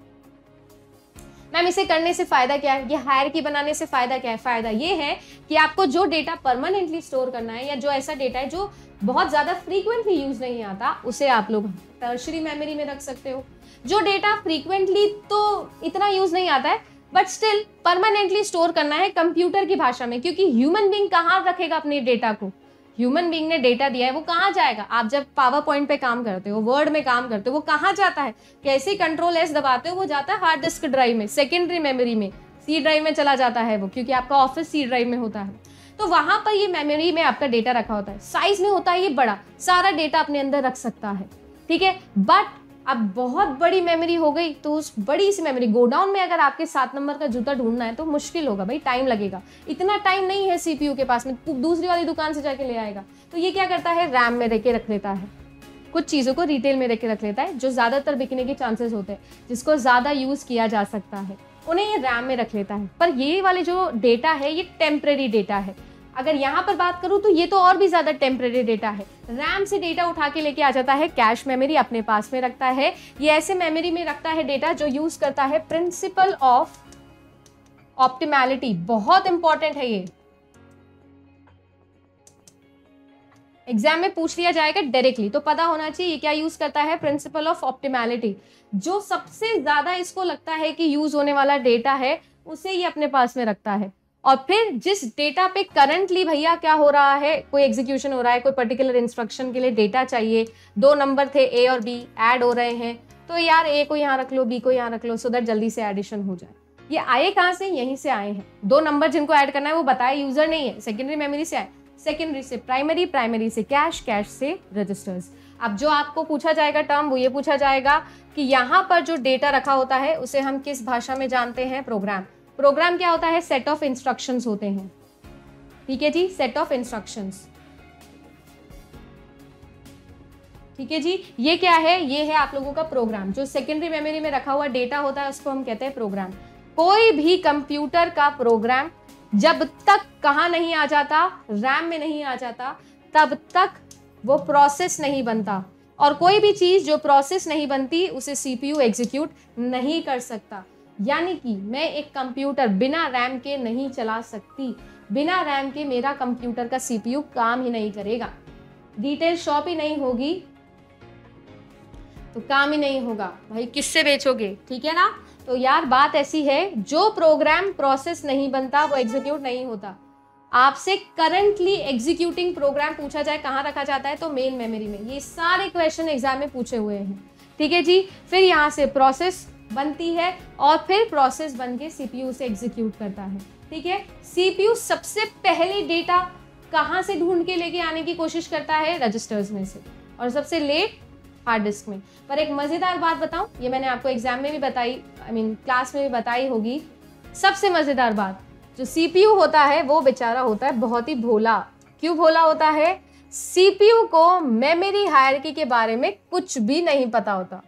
मैम इसे करने से फायदा क्या है, ये हायरार्की बनाने से फायदा क्या है? फायदा ये है कि आपको जो डेटा परमानेंटली स्टोर करना है, या जो ऐसा डेटा है जो बहुत ज्यादा फ्रीक्वेंटली यूज नहीं आता, उसे आप लोग टर्शरी मेमोरी में रख सकते हो। जो डेटा फ्रीक्वेंटली तो इतना यूज नहीं आता है, बट स्टिल परमानेंटली स्टोर करना है कंप्यूटर की भाषा में, क्योंकि ह्यूमन बीइंग कहाँ रखेगा अपने डेटा को? ह्यूमन बीइंग ने डेटा दिया है, वो कहाँ जाएगा? आप जब पावर पॉइंट पे काम करते हो, वर्ड में काम करते हो, वो कहाँ जाता है? कैसे कंट्रोल एस दबाते हो, वो जाता है हार्ड डिस्क ड्राइव में, सेकेंडरी मेमोरी में, सी ड्राइव में चला जाता है वो, क्योंकि आपका ऑफिस सी ड्राइव में होता है। तो वहां पर ये मेमोरी में आपका डेटा रखा होता है, साइज में होता है ये बड़ा, सारा डेटा अपने अंदर रख सकता है, ठीक है। बट अब बहुत बड़ी मेमोरी हो गई, तो उस बड़ी सी मेमोरी गोडाउन में अगर आपके 7 नंबर का जूता ढूंढना है तो मुश्किल होगा भाई, टाइम लगेगा। इतना टाइम नहीं है सीपीयू के पास में, दूसरी वाली दुकान से जाके ले आएगा। तो ये क्या करता है, रैम में रख लेता है, कुछ चीज़ों को रिटेल में रख लेता है, जो ज़्यादातर बिकने के चांसेस होते हैं, जिसको ज़्यादा यूज़ किया जा सकता है, उन्हें ये रैम में रख लेता है। पर ये वाले जो डेटा है ये टेम्परेरी डेटा है। अगर यहाँ पर बात करूँ तो ये तो और भी ज़्यादा टेम्परेरी डेटा है। रैम से डेटा उठा के लेके आ जाता है कैश मेमोरी, अपने पास में रखता है। ये ऐसे मेमोरी में रखता है डेटा जो यूज़ करता है प्रिंसिपल ऑफ ऑप्टिमैलिटी। बहुत इंपॉर्टेंट है ये, एग्जाम में पूछ लिया जाएगा डायरेक्टली, तो पता होना चाहिए ये क्या यूज करता है, प्रिंसिपल ऑफ ऑप्टिमैलिटी। जो सबसे ज्यादा इसको लगता है कि यूज होने वाला डेटा है, उसे ये अपने पास में रखता है। और फिर जिस डेटा पे करंटली भैया क्या हो रहा है, कोई एग्जीक्यूशन हो रहा है, कोई पर्टिकुलर इंस्ट्रक्शन के लिए डेटा चाहिए, 2 नंबर थे ए और बी, ऐड हो रहे हैं, तो यार ए को यहाँ रख लो, बी को यहाँ रख लो, सो दैट जल्दी से एडिशन हो जाए। ये आए कहाँ से, यहीं से आए हैं। 2 नंबर जिनको ऐड करना है वो बताए यूजर नहीं है, सेकेंडरी मेमोरी से आए, सेकेंडरी से प्राइमरी, प्राइमरी से कैश, कैश से रजिस्टर्स। अब जो आपको पूछा जाएगा टर्म, वो ये पूछा जाएगा कि यहाँ पर जो डेटा रखा होता है उसे हम किस भाषा में जानते हैं, प्रोग्राम। प्रोग्राम क्या होता है, सेट ऑफ इंस्ट्रक्शंस होते हैं, ठीक है जी, सेट ऑफ इंस्ट्रक्शंस, ठीक है जी। ये क्या है, ये है आप लोगों का प्रोग्राम। जो सेकेंडरी मेमोरी में रखा हुआ डेटा होता है उसको हम कहते हैं प्रोग्राम। कोई भी कंप्यूटर का प्रोग्राम जब तक कहाँ नहीं आ जाता, रैम में नहीं आ जाता, तब तक वो प्रोसेस नहीं बनता। और कोई भी चीज जो प्रोसेस नहीं बनती उसे सीपीयू एग्जीक्यूट नहीं कर सकता। यानी कि मैं एक कंप्यूटर बिना रैम के नहीं चला सकती, बिना रैम के मेरा कंप्यूटर का सीपीयू काम ही नहीं करेगा, रिटेल शॉप ही नहीं होगी तो काम ही नहीं होगा भाई, किससे बेचोगे, ठीक है ना। तो यार बात ऐसी है, जो प्रोग्राम प्रोसेस नहीं बनता वो एग्जीक्यूट नहीं होता। आपसे करंटली एग्जीक्यूटिंग प्रोग्राम पूछा जाए कहाँ रखा जाता है, तो मेन मेमोरी में। ये सारे क्वेश्चन एग्जाम में पूछे हुए हैं, ठीक है जी। फिर यहाँ से प्रोसेस बनती है और फिर प्रोसेस बन के सीपीयू से एग्जीक्यूट करता है, ठीक है। सीपीयू सबसे पहले डेटा कहाँ से ढूंढ के लेके आने की कोशिश करता है, रजिस्टर्स में से, और सबसे लेट हार्ड डिस्क में। पर एक मजेदार बात बताऊं, ये मैंने आपको एग्जाम में भी बताई, क्लास में भी बताई होगी। सबसे मजेदार बात, जो सीपीयू होता है वो बेचारा होता है बहुत ही भोला। क्यों भोला होता है, सीपीयू को मेमोरी हायरार्की के बारे में कुछ भी नहीं पता होता।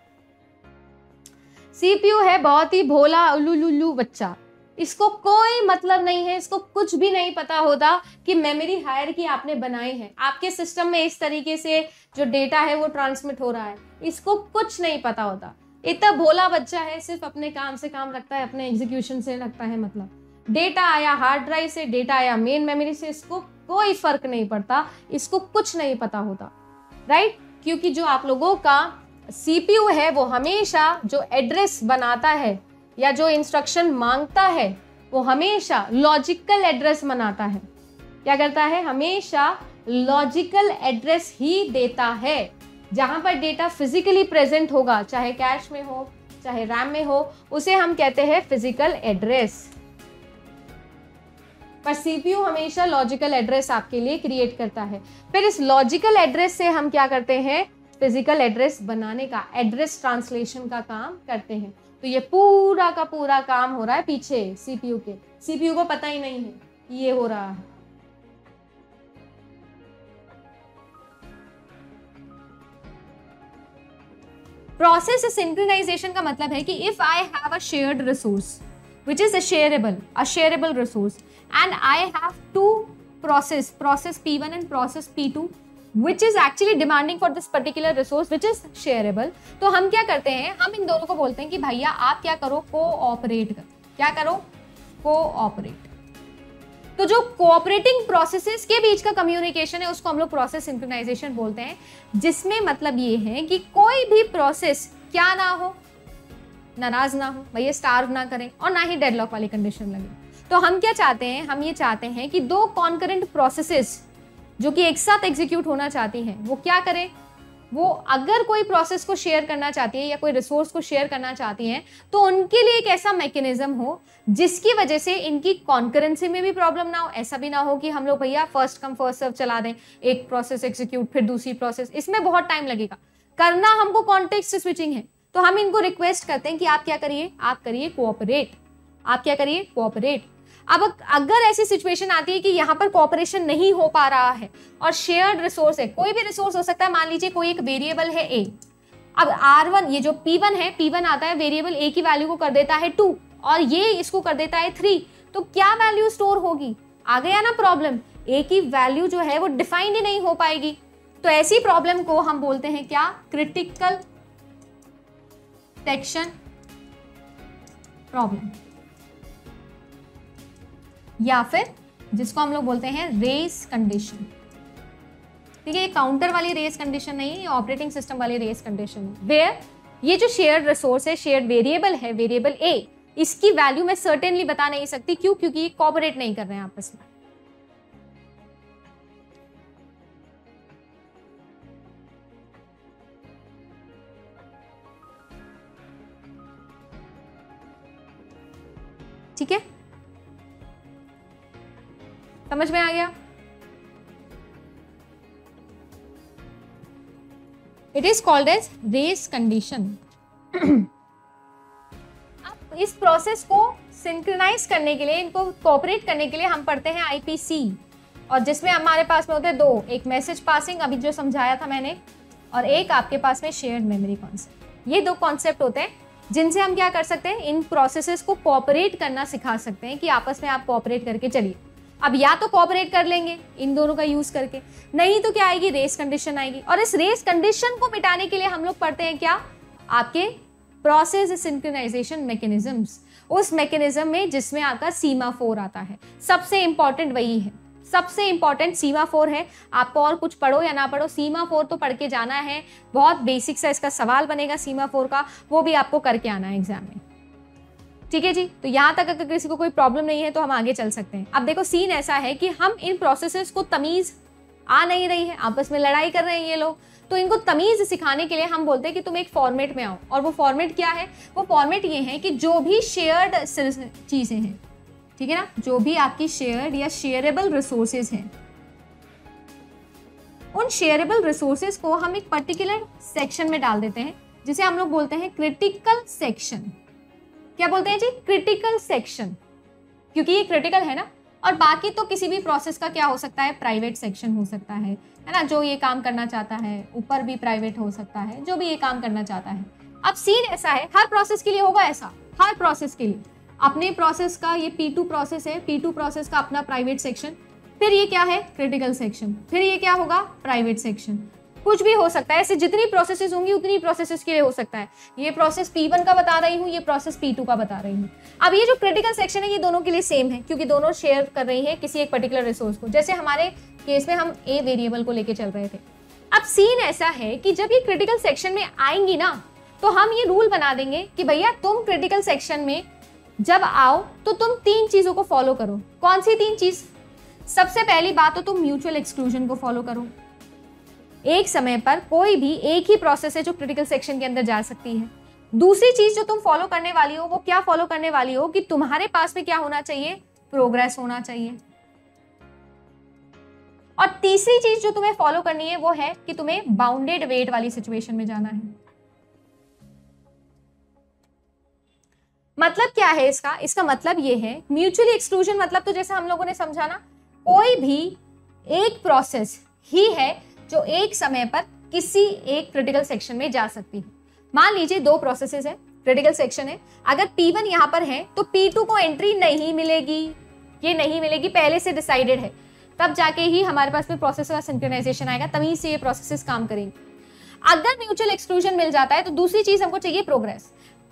सीपीयू है बहुत ही भोला उल्लू बच्चा, इसको कोई मतलब नहीं है, इसको कुछ भी नहीं पता होता कि मेमोरी हायरार्की आपने बनाई है, आपके सिस्टम में इस तरीके से जो डेटा है वो ट्रांसमिट हो रहा है, इसको कुछ नहीं पता होता। इतना भोला बच्चा है, सिर्फ अपने काम से काम रखता है, अपने एग्जीक्यूशन से रखता है। मतलब डेटा आया हार्ड ड्राइव से, डेटा आया मेन मेमोरी से, इसको कोई फर्क नहीं पड़ता, इसको कुछ नहीं पता होता, राइट। क्योंकि जो आप लोगों का सीपीयू है वो हमेशा जो एड्रेस बनाता है या जो इंस्ट्रक्शन मांगता है वो हमेशा लॉजिकल एड्रेस बनाता है। क्या करता है, हमेशा लॉजिकल एड्रेस ही देता है। जहां पर डेटा फिजिकली प्रेजेंट होगा, चाहे कैश में हो चाहे रैम में हो, उसे हम कहते हैं फिजिकल एड्रेस। पर सीपीयू हमेशा लॉजिकल एड्रेस आपके लिए क्रिएट करता है। फिर इस लॉजिकल एड्रेस से हम क्या करते हैं, फिजिकल एड्रेस बनाने का, एड्रेस ट्रांसलेशन का काम करते हैं। तो ये पूरा का पूरा काम हो रहा है पीछे सीपीयू के, सीपीयू को पता ही नहीं है कि ये हो रहा है। प्रोसेस सिंक्रोनाइजेशन का मतलब है कि if I have a shared resource which is a shareable resource and I have two process P1 and process P2, which is actually demanding for this particular resource which is shareable, तो हम क्या करते हैं, हम इन दोनों को बोलते हैं कि भैया आप क्या करो, कोऑपरेट करो। क्या करो? कोऑपरेट। तो जो कोऑपरेटिंग प्रोसेसेस के बीच का कम्युनिकेशन है उसको हम लोग प्रोसेस सिंक्रोनाइजेशन बोलते हैं, जिसमें मतलब ये है कि कोई भी प्रोसेस क्या ना हो, नाराज ना हो, भैया स्टार्व ना करें और ना ही डेडलॉक वाली कंडीशन लगे। तो हम क्या चाहते हैं, हम ये चाहते हैं कि दो कॉन्करेंट प्रोसेसेस जो कि एक साथ एग्जीक्यूट होना चाहती हैं वो क्या करें, वो अगर कोई प्रोसेस को शेयर करना चाहती है या कोई रिसोर्स को शेयर करना चाहती हैं तो उनके लिए एक ऐसा मैकेनिज्म हो जिसकी वजह से इनकी कॉन्करेंसी में भी प्रॉब्लम ना हो। ऐसा भी ना हो कि हम लोग भैया फर्स्ट कम फर्स्ट सर्व चला दें, एक प्रोसेस एग्जीक्यूट फिर दूसरी प्रोसेस, इसमें बहुत टाइम लगेगा। करना हमको कॉन्टेक्स्ट स्विचिंग है, तो हम इनको रिक्वेस्ट करते हैं कि आप क्या करिए, आप करिए कोऑपरेट। आप क्या करिए? कोऑपरेट। अब अगर ऐसी सिचुएशन आती है कि यहाँ पर कोऑपरेशन नहीं हो पा रहा है और शेयर्ड रिसोर्स है, कोई भी रिसोर्स हो सकता है, मान लीजिए कोई एक वेरिएबल है ए, अब R1 ये जो P1 है, P1 आता है वेरिएबल ए की वैल्यू को कर देता है 2 और ये इसको कर देता है 3, तो क्या वैल्यू स्टोर होगी? आ गया ना प्रॉब्लम, ए की वैल्यू जो है वो डिफाइंड ही नहीं हो पाएगी। तो ऐसी प्रॉब्लम को हम बोलते हैं क्या? क्रिटिकल सेक्शन प्रॉब्लम, या फिर जिसको हम लोग बोलते हैं रेस कंडीशन। ठीक है, ये काउंटर वाली रेस कंडीशन नहीं है, ये ऑपरेटिंग सिस्टम वाली रेस कंडीशन है, वेयर ये जो शेयर्ड रिसोर्स है, शेयर्ड वेरिएबल है, वेरिएबल ए, इसकी वैल्यू मैं सर्टेनली बता नहीं सकती। क्यों? क्योंकि ये कोऑपरेट नहीं कर रहे हैं आपस में। ठीक है, समझ में आ गया? It is called as race condition. अब इस प्रोसेस को सिंक्रोनाइज करने के लिए, इनको कोऑपरेट करने के लिए हम पढ़ते हैं आईपीसी, और जिसमें हमारे पास में होते हैं दो, एक मैसेज पासिंग अभी जो समझाया था मैंने, और एक आपके पास में शेयर्ड मेमोरी कॉन्सेप्ट। ये दो कॉन्सेप्ट होते हैं जिनसे हम क्या कर सकते हैं, इन प्रोसेसेस को कोऑपरेट करना सिखा सकते हैं कि आपस में आप कोऑपरेट करके चलिए। अब या तो कोऑपरेट कर लेंगे इन दोनों का यूज करके, नहीं तो क्या आएगी, रेस कंडीशन आएगी। और इस रेस कंडीशन को मिटाने के लिए हम लोग पढ़ते हैं क्या, आपके प्रोसेस सिंक्रोनाइजेशन मैकेनिज्म्स, उस मैकेनिज्म में जिसमें आपका सीमाफोर आता है। सबसे इंपॉर्टेंट वही है, सबसे इंपॉर्टेंट सीमाफोर है। आपको और कुछ पढ़ो या ना पढ़ो, सीमाफोर तो पढ़ के जाना है। बहुत बेसिक सा इसका सवाल बनेगा सीमाफोर का, वो भी आपको करके आना है एग्जाम में। ठीक है जी, तो यहाँ तक अगर किसी को कोई प्रॉब्लम नहीं है तो हम आगे चल सकते हैं। अब देखो सीन ऐसा है कि हम इन प्रोसेसेस को तमीज आ नहीं रही है, आपस में लड़ाई कर रहे हैं ये लोग, तो इनको तमीज सिखाने के लिए हम बोलते हैं कि तुम एक फॉर्मेट में आओ। और वो फॉर्मेट क्या है? वो फॉर्मेट ये है कि जो भी शेयर्ड चीजें हैं, ठीक है ना, जो भी आपकी शेयर्ड या शेयरेबल रिसोर्सेज हैं, उन शेयरेबल रिसोर्सेज को हम एक पर्टिकुलर सेक्शन में डाल देते हैं जिसे हम लोग बोलते हैं क्रिटिकल सेक्शन। क्या बोलते हैं जी? क्रिटिकल सेक्शन, क्योंकि ये क्रिटिकल है ना। और बाकी तो किसी भी प्रोसेस का क्या हो सकता है, प्राइवेट सेक्शन हो सकता है ना, जो ये काम करना चाहता है, ऊपर भी प्राइवेट हो सकता है, जो भी ये काम करना चाहता है। अब सीन ऐसा है, हर प्रोसेस के लिए होगा ऐसा, हर प्रोसेस के लिए अपने प्रोसेस का, ये P2 प्रोसेस है, P2 प्रोसेस का अपना प्राइवेट सेक्शन, फिर ये क्या है, क्रिटिकल सेक्शन, फिर ये क्या होगा, प्राइवेट सेक्शन। कुछ भी हो सकता है, ऐसे जितनी प्रोसेसेस होंगी उतनी प्रोसेसेस के लिए हो सकता है। ये प्रोसेस P1 का बता रही हूँ, ये प्रोसेस P2 का बता रही हूँ। अब ये जो क्रिटिकल सेक्शन है ये दोनों के लिए सेम है, क्योंकि दोनों शेयर कर रही है किसी एक पर्टिकुलर रिसोर्स को। जैसे हमारे केस में हम ए वेरिएबल को लेके चल रहे थे। अब सीन ऐसा है कि जब ये क्रिटिकल सेक्शन में आएंगी ना, तो हम ये रूल बना देंगे कि भैया तुम क्रिटिकल सेक्शन में जब आओ तो तुम 3 चीजों को फॉलो करो। कौन सी 3 चीज? सबसे पहली बात तो तुम म्यूचुअल एक्सक्लूजन को फॉलो करो। एक समय पर कोई भी एक ही प्रोसेस है जो क्रिटिकल सेक्शन के अंदर जा सकती है। दूसरी चीज जो तुम फॉलो करने वाली हो, वो क्या फॉलो करने वाली हो कि तुम्हारे पास में क्या होना चाहिए, प्रोग्रेस होना चाहिए। और तीसरी चीज जो तुम्हें फॉलो करनी है वो है कि तुम्हें बाउंडेड वेट वाली सिचुएशन में जाना है। मतलब क्या है इसका? इसका मतलब ये है म्यूचुअली एक्सक्लूजन मतलब तो जैसे हम लोगों ने समझा ना, कोई भी एक प्रोसेस ही है जो एक समय पर किसी एक क्रिटिकल सेक्शन में जा सकती है। मान लीजिए 2 प्रोसेसेस है, क्रिटिकल सेक्शन है, अगर P1 यहां पर है तो P2 को एंट्री नहीं मिलेगी, ये नहीं मिलेगी, पहले से डिसाइडेड है। तब जाके ही हमारे पास में प्रोसेस का सिंक्रोनाइजेशन आएगा, तभी से ये प्रोसेसेस काम करेंगे। अगर म्यूचुअल एक्सक्लूजन मिल जाता है तो दूसरी चीज हमको चाहिए प्रोग्रेस।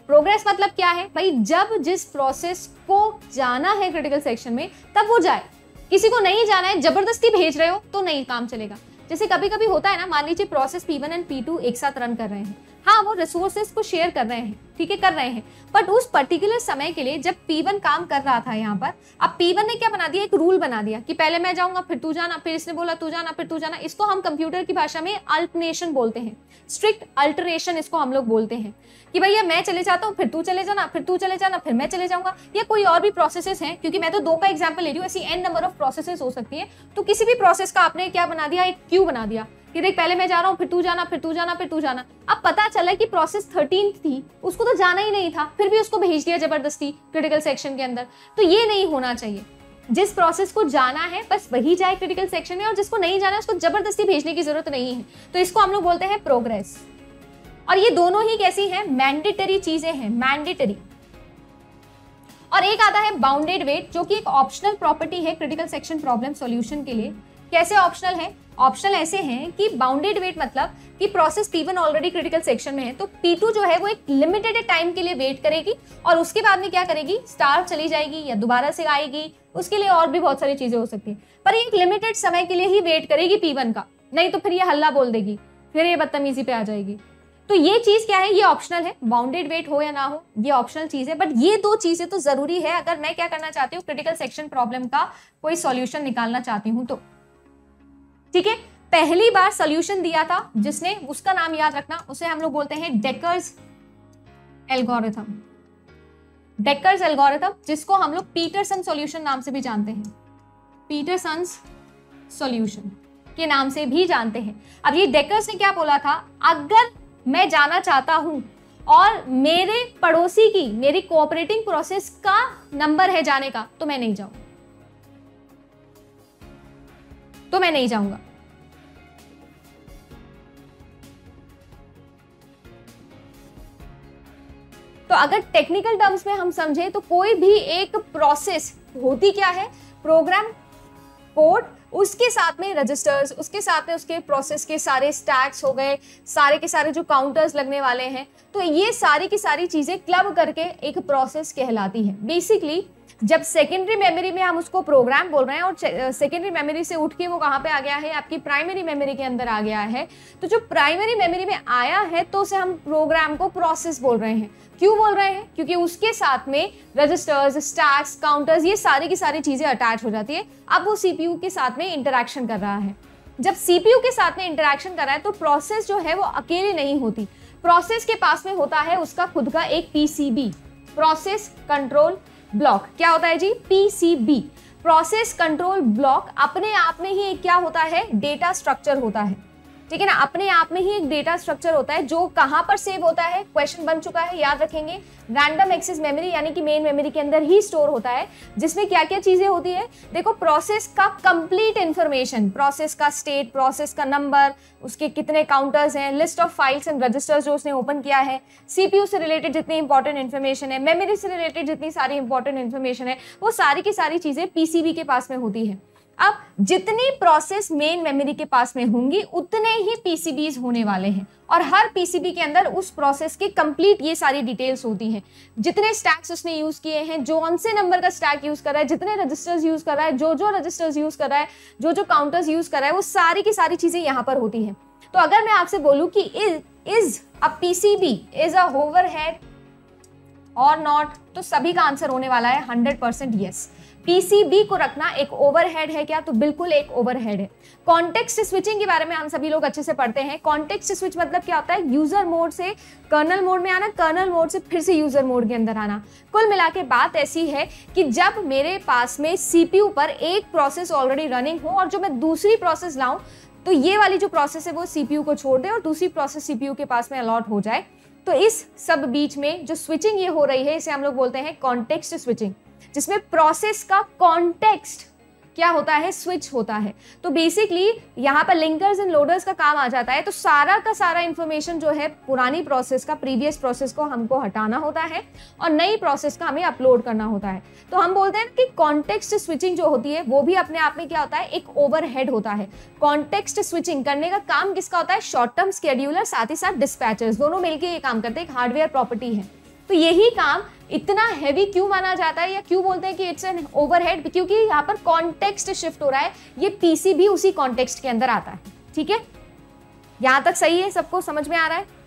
प्रोग्रेस मतलब क्या है भाई, जब जिस प्रोसेस को जाना है क्रिटिकल सेक्शन में तब वो जाए। किसी को नहीं जाना है, जबरदस्ती भेज रहे हो तो नहीं काम चलेगा। जैसे कभी कभी होता है ना, मान लीजिए प्रोसेस P1 एंड P2 एक साथ रन कर रहे हैं, हाँ वो रिसोर्सेज को शेयर कर रहे हैं, ठीक है कर रहे हैं, बट उस पर्टिकुलर समय के लिए जब P1 काम कर रहा था यहाँ पर, अब P1 ने क्या बना दिया, एक रूल बना दिया कि पहले मैं जाऊंगा फिर तू जाना, फिर इसने बोला तू जाना फिर तू जाना। इसको हम कंप्यूटर की भाषा में अल्टरनेशन बोलते हैं, स्ट्रिक्ट अल्टरेशन इसको हम लोग बोलते हैं कि भैया मैं चले जाता हूँ फिर तू चले जाना, फिर तू चले जाना, फिर मैं चले जाऊंगा। या कोई और भी प्रोसेसेस हैं, क्योंकि मैं तो 2 का एग्जांपल ले रही हूँ, ऐसी n नंबर ऑफ प्रोसेसेस हो सकती है। तो किसी भी प्रोसेस का आपने क्या बना दिया, एक क्यू बना दिया कि देख पहले मैं जा रहा हूँ फिर तू जाना, फिर तू जाना, फिर तू जाना। अब पता चला कि प्रोसेस 13 थी, उसको तो जाना ही नहीं था, फिर भी उसको भेज दिया जबरदस्ती क्रिटिकल सेक्शन के अंदर। तो ये नहीं होना चाहिए। जिस प्रोसेस को जाना है बस वही जाए क्रिटिकल सेक्शन में, और जिसको नहीं जाना है उसको जबरदस्ती भेजने की जरूरत नहीं है। तो इसको हम लोग बोलते हैं प्रोग्रेस। और ये दोनों ही कैसी हैं, मैंडेटरी चीजें हैं, मैंडेटरी। और एक आता है बाउंडेड वेट, जो कि एक ऑप्शनल प्रॉपर्टी है क्रिटिकल सेक्शन प्रॉब्लम सॉल्यूशन के लिए। कैसे ऑप्शनल है? ऑप्शनल ऐसे हैं कि बाउंडेड वेट मतलब कि process P1 already critical section में है, तो P2 जो है वो एक लिमिटेड टाइम के लिए वेट करेगी और उसके बाद में क्या करेगी, स्टार्ट चली जाएगी या दोबारा से आएगी। उसके लिए और भी बहुत सारी चीजें हो सकती है, पर एक लिमिटेड समय के लिए ही वेट करेगी P1 का, नहीं तो फिर ये हल्ला बोल देगी, फिर ये बदतमीजी पे आ जाएगी। तो ये चीज क्या है, ये ऑप्शनल है, बाउंडेड वेट हो या ना हो ये ऑप्शनल चीज है, बट ये 2 चीजें तो जरूरी है अगर मैं क्या करना चाहती हूँ, क्रिटिकल सेक्शन प्रॉब्लम का कोई सॉल्यूशन निकालना चाहती हूँ तो। ठीक है, पहली बार सॉल्यूशन दिया था जिसने, उसका नाम याद रखना, उसे हम लोग बोलते हैं डेकर्स एल्गोरिथम। डेकर्स एल्गोरिथम, जिसको हम लोग पीटरसन सॉल्यूशन नाम से भी जानते हैं, पीटरसन्स सॉल्यूशन के नाम से भी जानते हैं। अब ये डेकर्स ने क्या बोला था, अगर मैं जाना चाहता हूं और मेरे पड़ोसी की, मेरी कोऑपरेटिंग प्रोसेस का नंबर है जाने का, तो मैं नहीं जाऊंगा, तो मैं नहीं जाऊंगा। तो अगर टेक्निकल टर्म्स में हम समझे तो कोई भी एक प्रोसेस होती क्या है, प्रोग्राम कोड, उसके साथ में रजिस्टर्स, उसके साथ में उसके प्रोसेस के सारे स्टैक्स हो गए, सारे के सारे जो काउंटर्स लगने वाले हैं, तो ये सारी की सारी चीजें क्लब करके एक प्रोसेस कहलाती है। बेसिकली जब सेकेंडरी मेमोरी में हम उसको प्रोग्राम बोल रहे हैं और सेकेंडरी मेमोरी से उठ के वो कहाँ पे आ गया है, आपकी प्राइमरी मेमोरी के अंदर आ गया है, तो जो प्राइमरी मेमोरी में आया है तो उसे हम प्रोग्राम को प्रोसेस बोल रहे हैं। क्यों बोल रहे हैं, क्योंकि उसके साथ में रजिस्टर्स, स्टैक्स, काउंटर्स, ये सारी की सारी चीजें अटैच हो जाती है। अब वो सीपीयू के साथ में इंटरैक्शन कर रहा है। जब सीपीयू के साथ में इंटरैक्शन कर रहा है तो प्रोसेस जो है वो अकेले नहीं होती, प्रोसेस के पास में होता है उसका खुद का एक पीसीबी, प्रोसेस कंट्रोल ब्लॉक। क्या होता है जी, पीसीबी, प्रोसेस कंट्रोल ब्लॉक। अपने आप में ही एक क्या होता है, डेटा स्ट्रक्चर होता है, ठीक है ना, अपने आप में ही एक डेटा स्ट्रक्चर होता है जो कहां पर सेव होता है, क्वेश्चन बन चुका है, याद रखेंगे, रैंडम एक्सेस मेमोरी यानी कि मेन मेमोरी के अंदर ही स्टोर होता है, जिसमें क्या क्या चीजें होती है, देखो प्रोसेस का कंप्लीट इंफॉर्मेशन, प्रोसेस का स्टेट, प्रोसेस का नंबर, उसके कितने काउंटर्स हैं, list of files and registers जो उसने ओपन किया है, सीपीयू से रिलेटेड जितनी इंपॉर्टेंट इन्फॉर्मेशन है, मेमोरी से रिलेटेड जितनी सारी इंपॉर्टेंट इन्फॉर्मेशन है, वो सारी की सारी चीजें पीसीबी के पास में होती है। अब जितनी प्रोसेस मेन मेमोरी के पास में होंगी उतने ही पीसीबीज होने वाले हैं, और हर पीसीबी के अंदर उस प्रोसेस के कंप्लीट ये सारी डिटेल्स होती हैं, जितने स्टैक्स उसने यूज किए हैं, जो कौन से नंबर का स्टैक यूज कर रहा है, जितने रजिस्टर्स यूज कर रहा है, जो रजिस्टर्स यूज कर रहा है, जो काउंटर्स यूज कर रहा है, वो सारी की सारी चीजें यहाँ पर होती हैं। तो अगर मैं आपसे बोलूं कि is a PCB is a overhead और नॉट, तो सभी का आंसर होने वाला है 100% यस। पीसीबी को रखना एक ओवरहेड है क्या, तो बिल्कुल एक ओवरहेड है। कॉन्टेक्स्ट स्विचिंग के बारे में हम सभी लोग अच्छे से पढ़ते हैं। कॉन्टेक्स्ट स्विच मतलब क्या होता है, यूजर मोड से कर्नल मोड में आना, कर्नल मोड से फिर से यूजर मोड के अंदर आना। कुल मिला के बात ऐसी है कि जब मेरे पास में सीपीयू पर एक प्रोसेस ऑलरेडी रनिंग हो और जो मैं दूसरी प्रोसेस लाऊं, तो ये वाली जो प्रोसेस है वो सीपीयू को छोड़ दे और दूसरी प्रोसेस सीपीयू के पास में अलॉट हो जाए, तो इस सब बीच में जो स्विचिंग ये हो रही है इसे हम लोग बोलते हैं कॉन्टेक्स्ट स्विचिंग, जिसमें प्रोसेस का कॉन्टेक्स्ट क्या होता है, स्विच होता है। तो बेसिकली यहाँ पर लिंकर्स एंड लोडर्स का काम आ जाता है। तो सारा का सारा इंफॉर्मेशन जो है पुरानी प्रोसेस का, प्रीवियस प्रोसेस को हमको हटाना होता है और नई प्रोसेस का हमें अपलोड करना होता है। तो हम बोलते हैं कि कॉन्टेक्स्ट स्विचिंग जो होती है वो भी अपने आप में क्या होता है, एक ओवरहेड होता है। कॉन्टेक्स्ट स्विचिंग करने का काम किसका होता है, शॉर्ट टर्म स्केड्यूलर साथ ही साथ डिस्पैचर्स, दोनों मिलकर ये काम करते हैं, एक हार्डवेयर प्रॉपर्टी है। तो यही काम इतना हैवी क्यों माना जाता है या क्यों बोलते हैं कि इट्स एन ओवरहेड, क्योंकि यहाँ पर कॉन्टेक्स्ट शिफ्ट हो रहा है, ये पीसी भी उसी कॉन्टेक्स्ट के अंदर आता है। ठीक है, यहां तक सही है, सबको समझ में आ रहा है?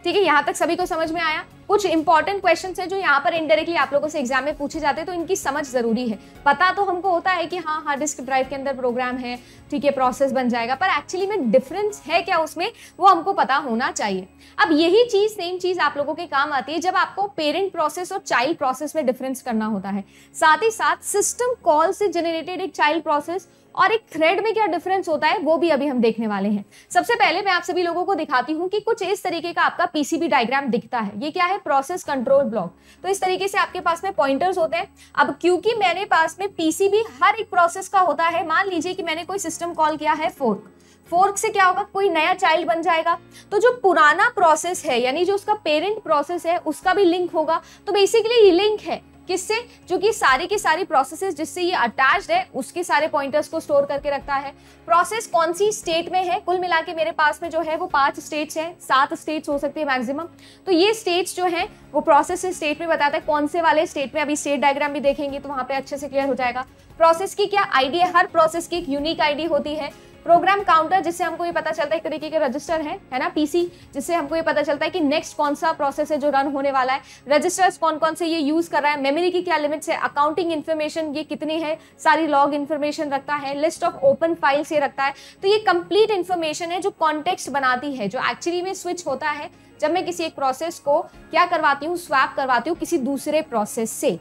ठीक है, यहां तक सभी को समझ में आया? कुछ इंपॉर्टेंट क्वेश्चंस हैं जो यहाँ पर इनडायरेक्टली आप लोगों से एग्जाम में पूछे जाते हैं, तो इनकी समझ जरूरी है। पता तो हमको होता है कि हाँ हार्ड डिस्क ड्राइव के अंदर प्रोग्राम है, ठीक है, प्रोसेस बन जाएगा, पर एक्चुअली में डिफरेंस है क्या उसमें, वो हमको पता होना चाहिए। अब यही चीज, सेम चीज आप लोगों के काम आती है जब आपको पेरेंट प्रोसेस और चाइल्ड प्रोसेस में डिफरेंस करना होता है। साथ ही साथ सिस्टम कॉल से जनरेटेड एक चाइल्ड प्रोसेस और एक थ्रेड में क्या डिफरेंस होता है वो भी अभी हम देखने वाले हैं। सबसे पहले मैं आप सभी लोगों को दिखाती हूं कि कुछ इस तरीके का आपका पीसीबी डायग्राम दिखता है। ये क्या है, प्रोसेस कंट्रोल ब्लॉक। तो इस तरीके से आपके पास में पॉइंटर्स होते हैं। अब क्योंकि मेरे पास में पीसीबी हर एक प्रोसेस का होता है, मान लीजिए कि मैंने कोई सिस्टम कॉल किया है फोर्क से क्या होगा, कोई नया चाइल्ड बन जाएगा। तो जो पुराना प्रोसेस है यानी जो उसका पेरेंट प्रोसेस है उसका भी लिंक होगा। तो बेसिकली ये लिंक है किससे, जो कि सारी की सारी प्रोसेसेस जिससे ये अटैच्ड है उसके सारे पॉइंटर्स को स्टोर करके रखता है। प्रोसेस कौन सी स्टेट में है, कुल मिला के मेरे पास में जो है वो 5 स्टेट्स हैं, 7 स्टेट्स हो सकती है मैक्सिमम। तो ये स्टेट्स जो हैं वो प्रोसेस स्टेट में बताता है कौन से वाले स्टेट में, अभी स्टेट डायग्राम भी देखेंगे तो वहां पे अच्छे से क्लियर हो जाएगा। प्रोसेस की क्या आईडी है, हर प्रोसेस की एक यूनिक आईडी होती है। प्रोग्राम काउंटर जिससे हमको ये पता चलता है, एक तरीके के रजिस्टर है ना पीसी, जिससे हमको ये पता चलता है कि नेक्स्ट कौन सा प्रोसेस है जो रन होने वाला है। रजिस्टर्स कौन कौन से ये यूज कर रहा है, मेमोरी की क्या लिमिट्स है, अकाउंटिंग इन्फॉर्मेशन ये कितनी है, सारी लॉग इन्फॉर्मेशन रखता है, लिस्ट ऑफ ओपन फाइल्स ये रखता है। तो ये कंप्लीट इन्फॉर्मेशन है जो कॉन्टेक्स्ट बनाती है, जो एक्चुअली में स्विच होता है जब मैं किसी एक प्रोसेस को क्या करवाती हूँ, स्वैप करवाती हूँ किसी दूसरे प्रोसेस से।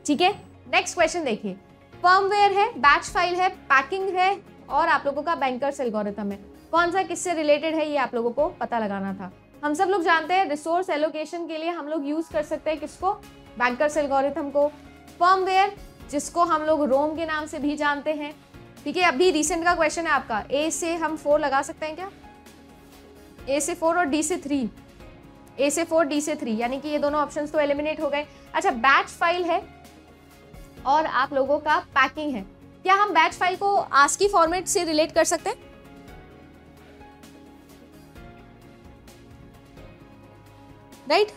ठीक है, नेक्स्ट क्वेश्चन देखिए। फर्मवेयर है, बैच फाइल है, पैकिंग है और आप लोगों का बैंकर्स एल्गोरिथम है। कौन सा किससे रिलेटेड है ये आप लोगों को पता लगाना था। हम सब लोग जानते हैं रिसोर्स एलोकेशन के लिए हम लोग यूज कर सकते हैं किसको, बैंकर्स एल्गोरिथम को। फर्मवेयर जिसको हम लोग रोम के नाम से भी जानते हैं। ठीक है, अभी रिसेंट का क्वेश्चन है आपका, ए से हम 4 लगा सकते हैं क्या, ए से 4 और डी से 3, ए से 4 डी से 3, यानी कि ये दोनों ऑप्शंस तो एलिमिनेट हो गए। अच्छा, बैच फाइल है और आप लोगों का पैकिंग है। क्या हम बैच फाइल को आस्की फॉर्मेट से रिलेट कर सकते हैं? राइट,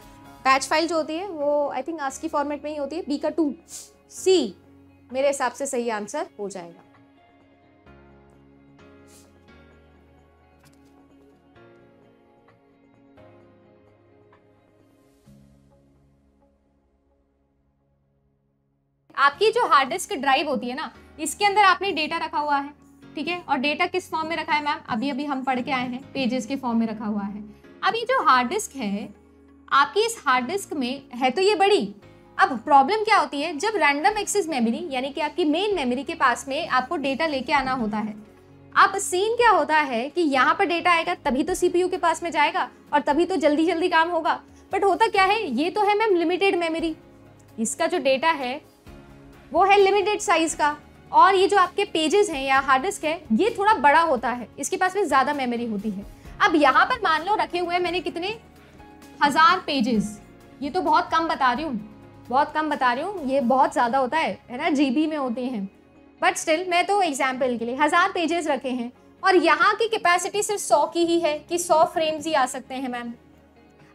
बैच फाइल जो होती है वो आई थिंक आस्की फॉर्मेट में ही होती है। बी का 2, सी मेरे हिसाब से सही आंसर हो जाएगा। आपकी जो हार्ड डिस्क ड्राइव होती है ना, इसके अंदर आपने डेटा रखा हुआ है, ठीक है, और डेटा किस फॉर्म में रखा है मैम, अभी अभी हम पढ़ के आए हैं, पेजेस के फॉर्म में रखा हुआ है। अब ये जो हार्ड डिस्क है आपकी, इस हार्ड डिस्क में है तो ये बड़ी। अब प्रॉब्लम क्या होती है, जब रैंडम एक्सेस मेमोरी यानी कि आपकी मेन मेमोरी के पास में आपको डेटा लेके आना होता है। अब सीन क्या होता है कि यहाँ पर डेटा आएगा तभी तो सीपीयू के पास में जाएगा और तभी तो जल्दी जल्दी काम होगा। बट होता क्या है, ये तो है मैम लिमिटेड मेमोरी, इसका जो डेटा है वो है लिमिटेड साइज का, और ये जो आपके पेजेस हैं या हार्ड डिस्क है ये थोड़ा बड़ा होता है, इसके पास में ज्यादा मेमोरी होती है। अब यहाँ पर मान लो रखे हुए मैंने कितने 1000 पेजेस, ये तो बहुत कम बता रही हूँ, बहुत कम बता रही हूँ, ये बहुत ज्यादा होता है ना, जीबी में होती हैं, बट स्टिल मैं तो एग्जाम्पल के लिए 1000 पेजेस रखे हैं और यहाँ की कैपेसिटी सिर्फ 100 की ही है कि 100 फ्रेम्स ही आ सकते हैं मैम।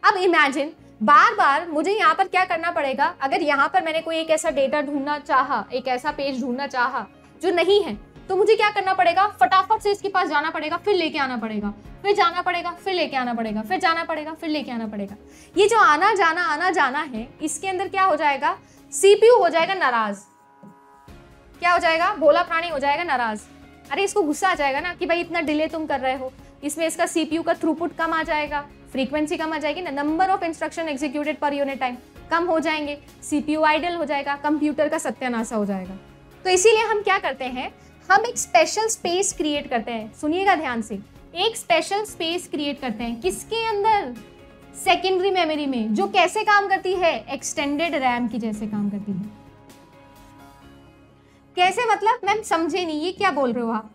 अब इमेजिन बार बार मुझे यहाँ पर क्या करना पड़ेगा, अगर यहाँ पर मैंने कोई एक ऐसा डेटा ढूंढना चाहा, एक ऐसा पेज ढूंढना चाहा जो नहीं है, तो मुझे क्या करना पड़ेगा, फटाफट से इसके पास जाना पड़ेगा, फिर लेके आना पड़ेगा, फिर जाना पड़ेगा, फिर लेके आना पड़ेगा, फिर जाना पड़ेगा, फिर लेके आना पड़ेगा। ये जो आना जाना है, इसके अंदर क्या हो जाएगा, सीपीयू हो जाएगा नाराज। क्या हो जाएगा, भोला प्राणी हो जाएगा नाराज। अरे इसको गुस्सा आ जाएगा ना कि भाई इतना डिले तुम कर रहे हो, इसमें इसका सीपीयू का थ्रूपुट कम आ जाएगा, फ्रीक्वेंसी कम आ जाएगी ना, number of instruction executed per unit time कम हो जाएंगे, सीपीयू आइडल हो जाएगा, कंप्यूटर का सत्यानाश हो जाएगा। तो इसीलिए हम क्या करते हैं, हम एक स्पेशल स्पेस क्रिएट करते हैं, सुनिएगा ध्यान से, एक स्पेशल स्पेस क्रिएट करते हैं किसके अंदर, सेकेंडरी मेमोरी में, जो कैसे काम करती है, एक्सटेंडेड रैम की जैसे काम करती है। कैसे मतलब? मैम समझे नहीं, ये क्या बोल रहे हो आप?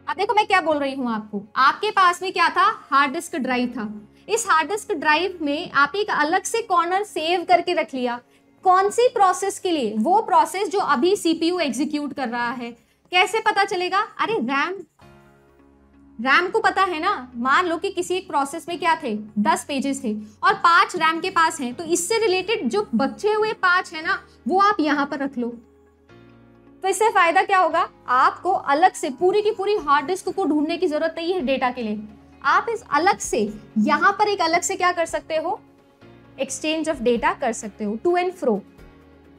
अब देखो मैं क्या बोल रही हूँ आपको, आपके पास में क्या था? हार्ड डिस्क ड्राइव था। इस हार्ड डिस्क ड्राइव में आप एक अलग से कॉर्नर सेव करके रख लिया। कौन सी प्रोसेस के लिए? वो प्रोसेस जो अभी सीपीयू एग्जीक्यूट कर रहा है। कैसे पता चलेगा? अरे रैम को पता है ना। मान लो कि किसी एक प्रोसेस में क्या थे, 10 पेजेस थे और 5 रैम के पास हैं, तो इससे रिलेटेड जो बचे हुए 5 है ना, वो आप यहां पर रख लो। तो इससे फायदा क्या होगा? आपको अलग से पूरी की पूरी हार्ड डिस्क को ढूंढने की जरूरत नहीं है डेटा के लिए। आप इस अलग से यहां पर एक अलग से क्या कर सकते हो? एक्सचेंज ऑफ डेटा कर सकते हो, टू एंड फ्रो।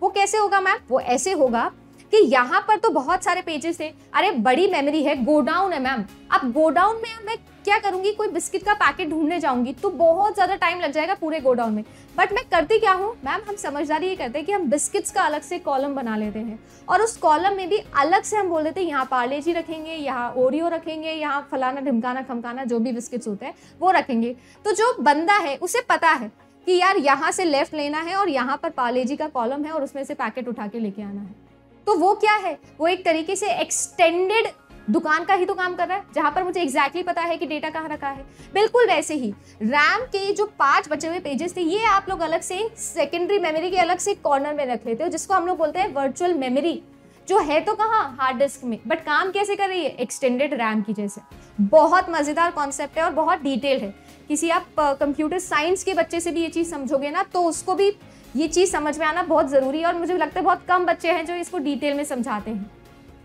वो कैसे होगा मैम? वो ऐसे होगा कि यहाँ पर तो बहुत सारे पेजेस थे, अरे बड़ी मेमोरी है, गोडाउन है मैम। अब गोडाउन में मैं क्या करूंगी? कोई बिस्किट का पैकेट ढूंढने जाऊंगी तो बहुत ज्यादा टाइम लग जाएगा पूरे गोडाउन में। बट मैं करती क्या हूँ मैम? हम समझदारी ये करते हैं कि हम बिस्किट्स का अलग से कॉलम बना लेते हैं और उस कॉलम में भी अलग से हम बोल देते हैं यहाँ पार्ले जी रखेंगे, यहाँ ओरियो रखेंगे, यहाँ फलाना ढिमकाना खमकाना जो भी बिस्किट्स होते हैं वो रखेंगे। तो जो बंदा है उसे पता है कि यार यहाँ से लेफ्ट लेना है और यहाँ पर पार्ले जी का कॉलम है और उसमें से पैकेट उठा के लेके आना है। तो वो क्या है? वो एक तरीके से एक्सटेंडेड दुकान का ही तो काम कर रहा है, जहां पर मुझे एग्जैक्टली पता है कि डेटा कहाँ रखा है। बिल्कुल वैसे ही रैम के जो 5 बचे हुए पेजेस थे, ये आप लोग अलग से सेकेंडरी मेमोरी के अलग से कॉर्नर में रख लेते हो, जिसको हम लोग बोलते हैं वर्चुअल मेमोरी, जो है तो कहाँ? हार्ड डिस्क में, बट काम कैसे कर रही है? एक्सटेंडेड रैम की जैसे। बहुत मजेदार कॉन्सेप्ट है और बहुत डिटेल्ड है। किसी आप कंप्यूटर साइंस के बच्चे से भी ये चीज समझोगे ना, तो उसको भी ये चीज समझ में आना बहुत जरूरी है। और मुझे लगता है बहुत कम बच्चे हैं जो इसको डिटेल में समझाते हैं।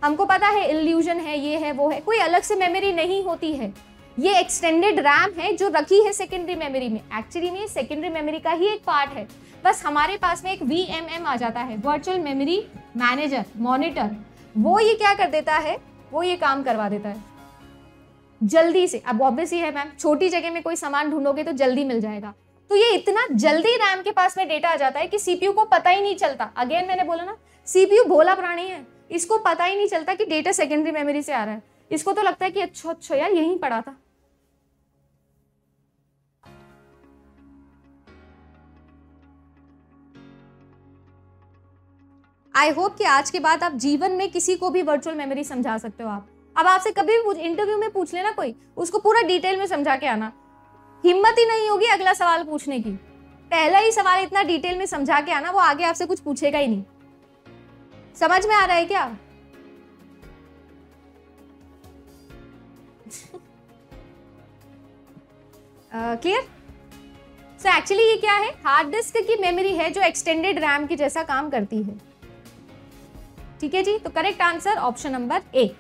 हमको पता है इल्यूजन है, ये है, वो है, कोई अलग से मेमोरी नहीं होती है। ये एक्सटेंडेड रैम है जो रखी है सेकेंडरी मेमोरी में। एक्चुअली में सेकेंडरी मेमोरी का ही एक पार्ट है, बस हमारे पास में एक VMM आ जाता है, वर्चुअल मेमोरी मैनेजर मॉनिटर। वो ये क्या कर देता है? वो ये काम करवा देता है जल्दी से। अब ऑब्वियसली है मैम, छोटी जगह में कोई सामान ढूंढोगे तो जल्दी मिल जाएगा। तो ये इतना जल्दी रैम के पास में डेटा आ जाता है कि सीपीयू को पता ही नहीं चलता। अगेन मैंने बोला ना, सीपीयू भोला प्राणी है, इसको पता ही नहीं चलता कि डेटा सेकेंडरी मेमोरी से आ रहा है। इसको तो लगता है कि अच्छा यार यहीं पड़ा था। आई होप कि आज के बाद आप जीवन में किसी को भी वर्चुअल मेमोरी समझा सकते हो। आप अब आपसे कभी भी इंटरव्यू में पूछ लेना कोई, उसको पूरा डिटेल में समझा के आना। हिम्मत ही नहीं होगी अगला सवाल पूछने की। पहला ही सवाल इतना डिटेल में समझा के आना, वो आगे आपसे कुछ पूछेगा ही नहीं। समझ में आ रहा है क्या? क्लियर? सो एक्चुअली ये क्या है? हार्ड डिस्क की मेमोरी है जो एक्सटेंडेड रैम की जैसा काम करती है। ठीक है जी, तो correct answer option number A.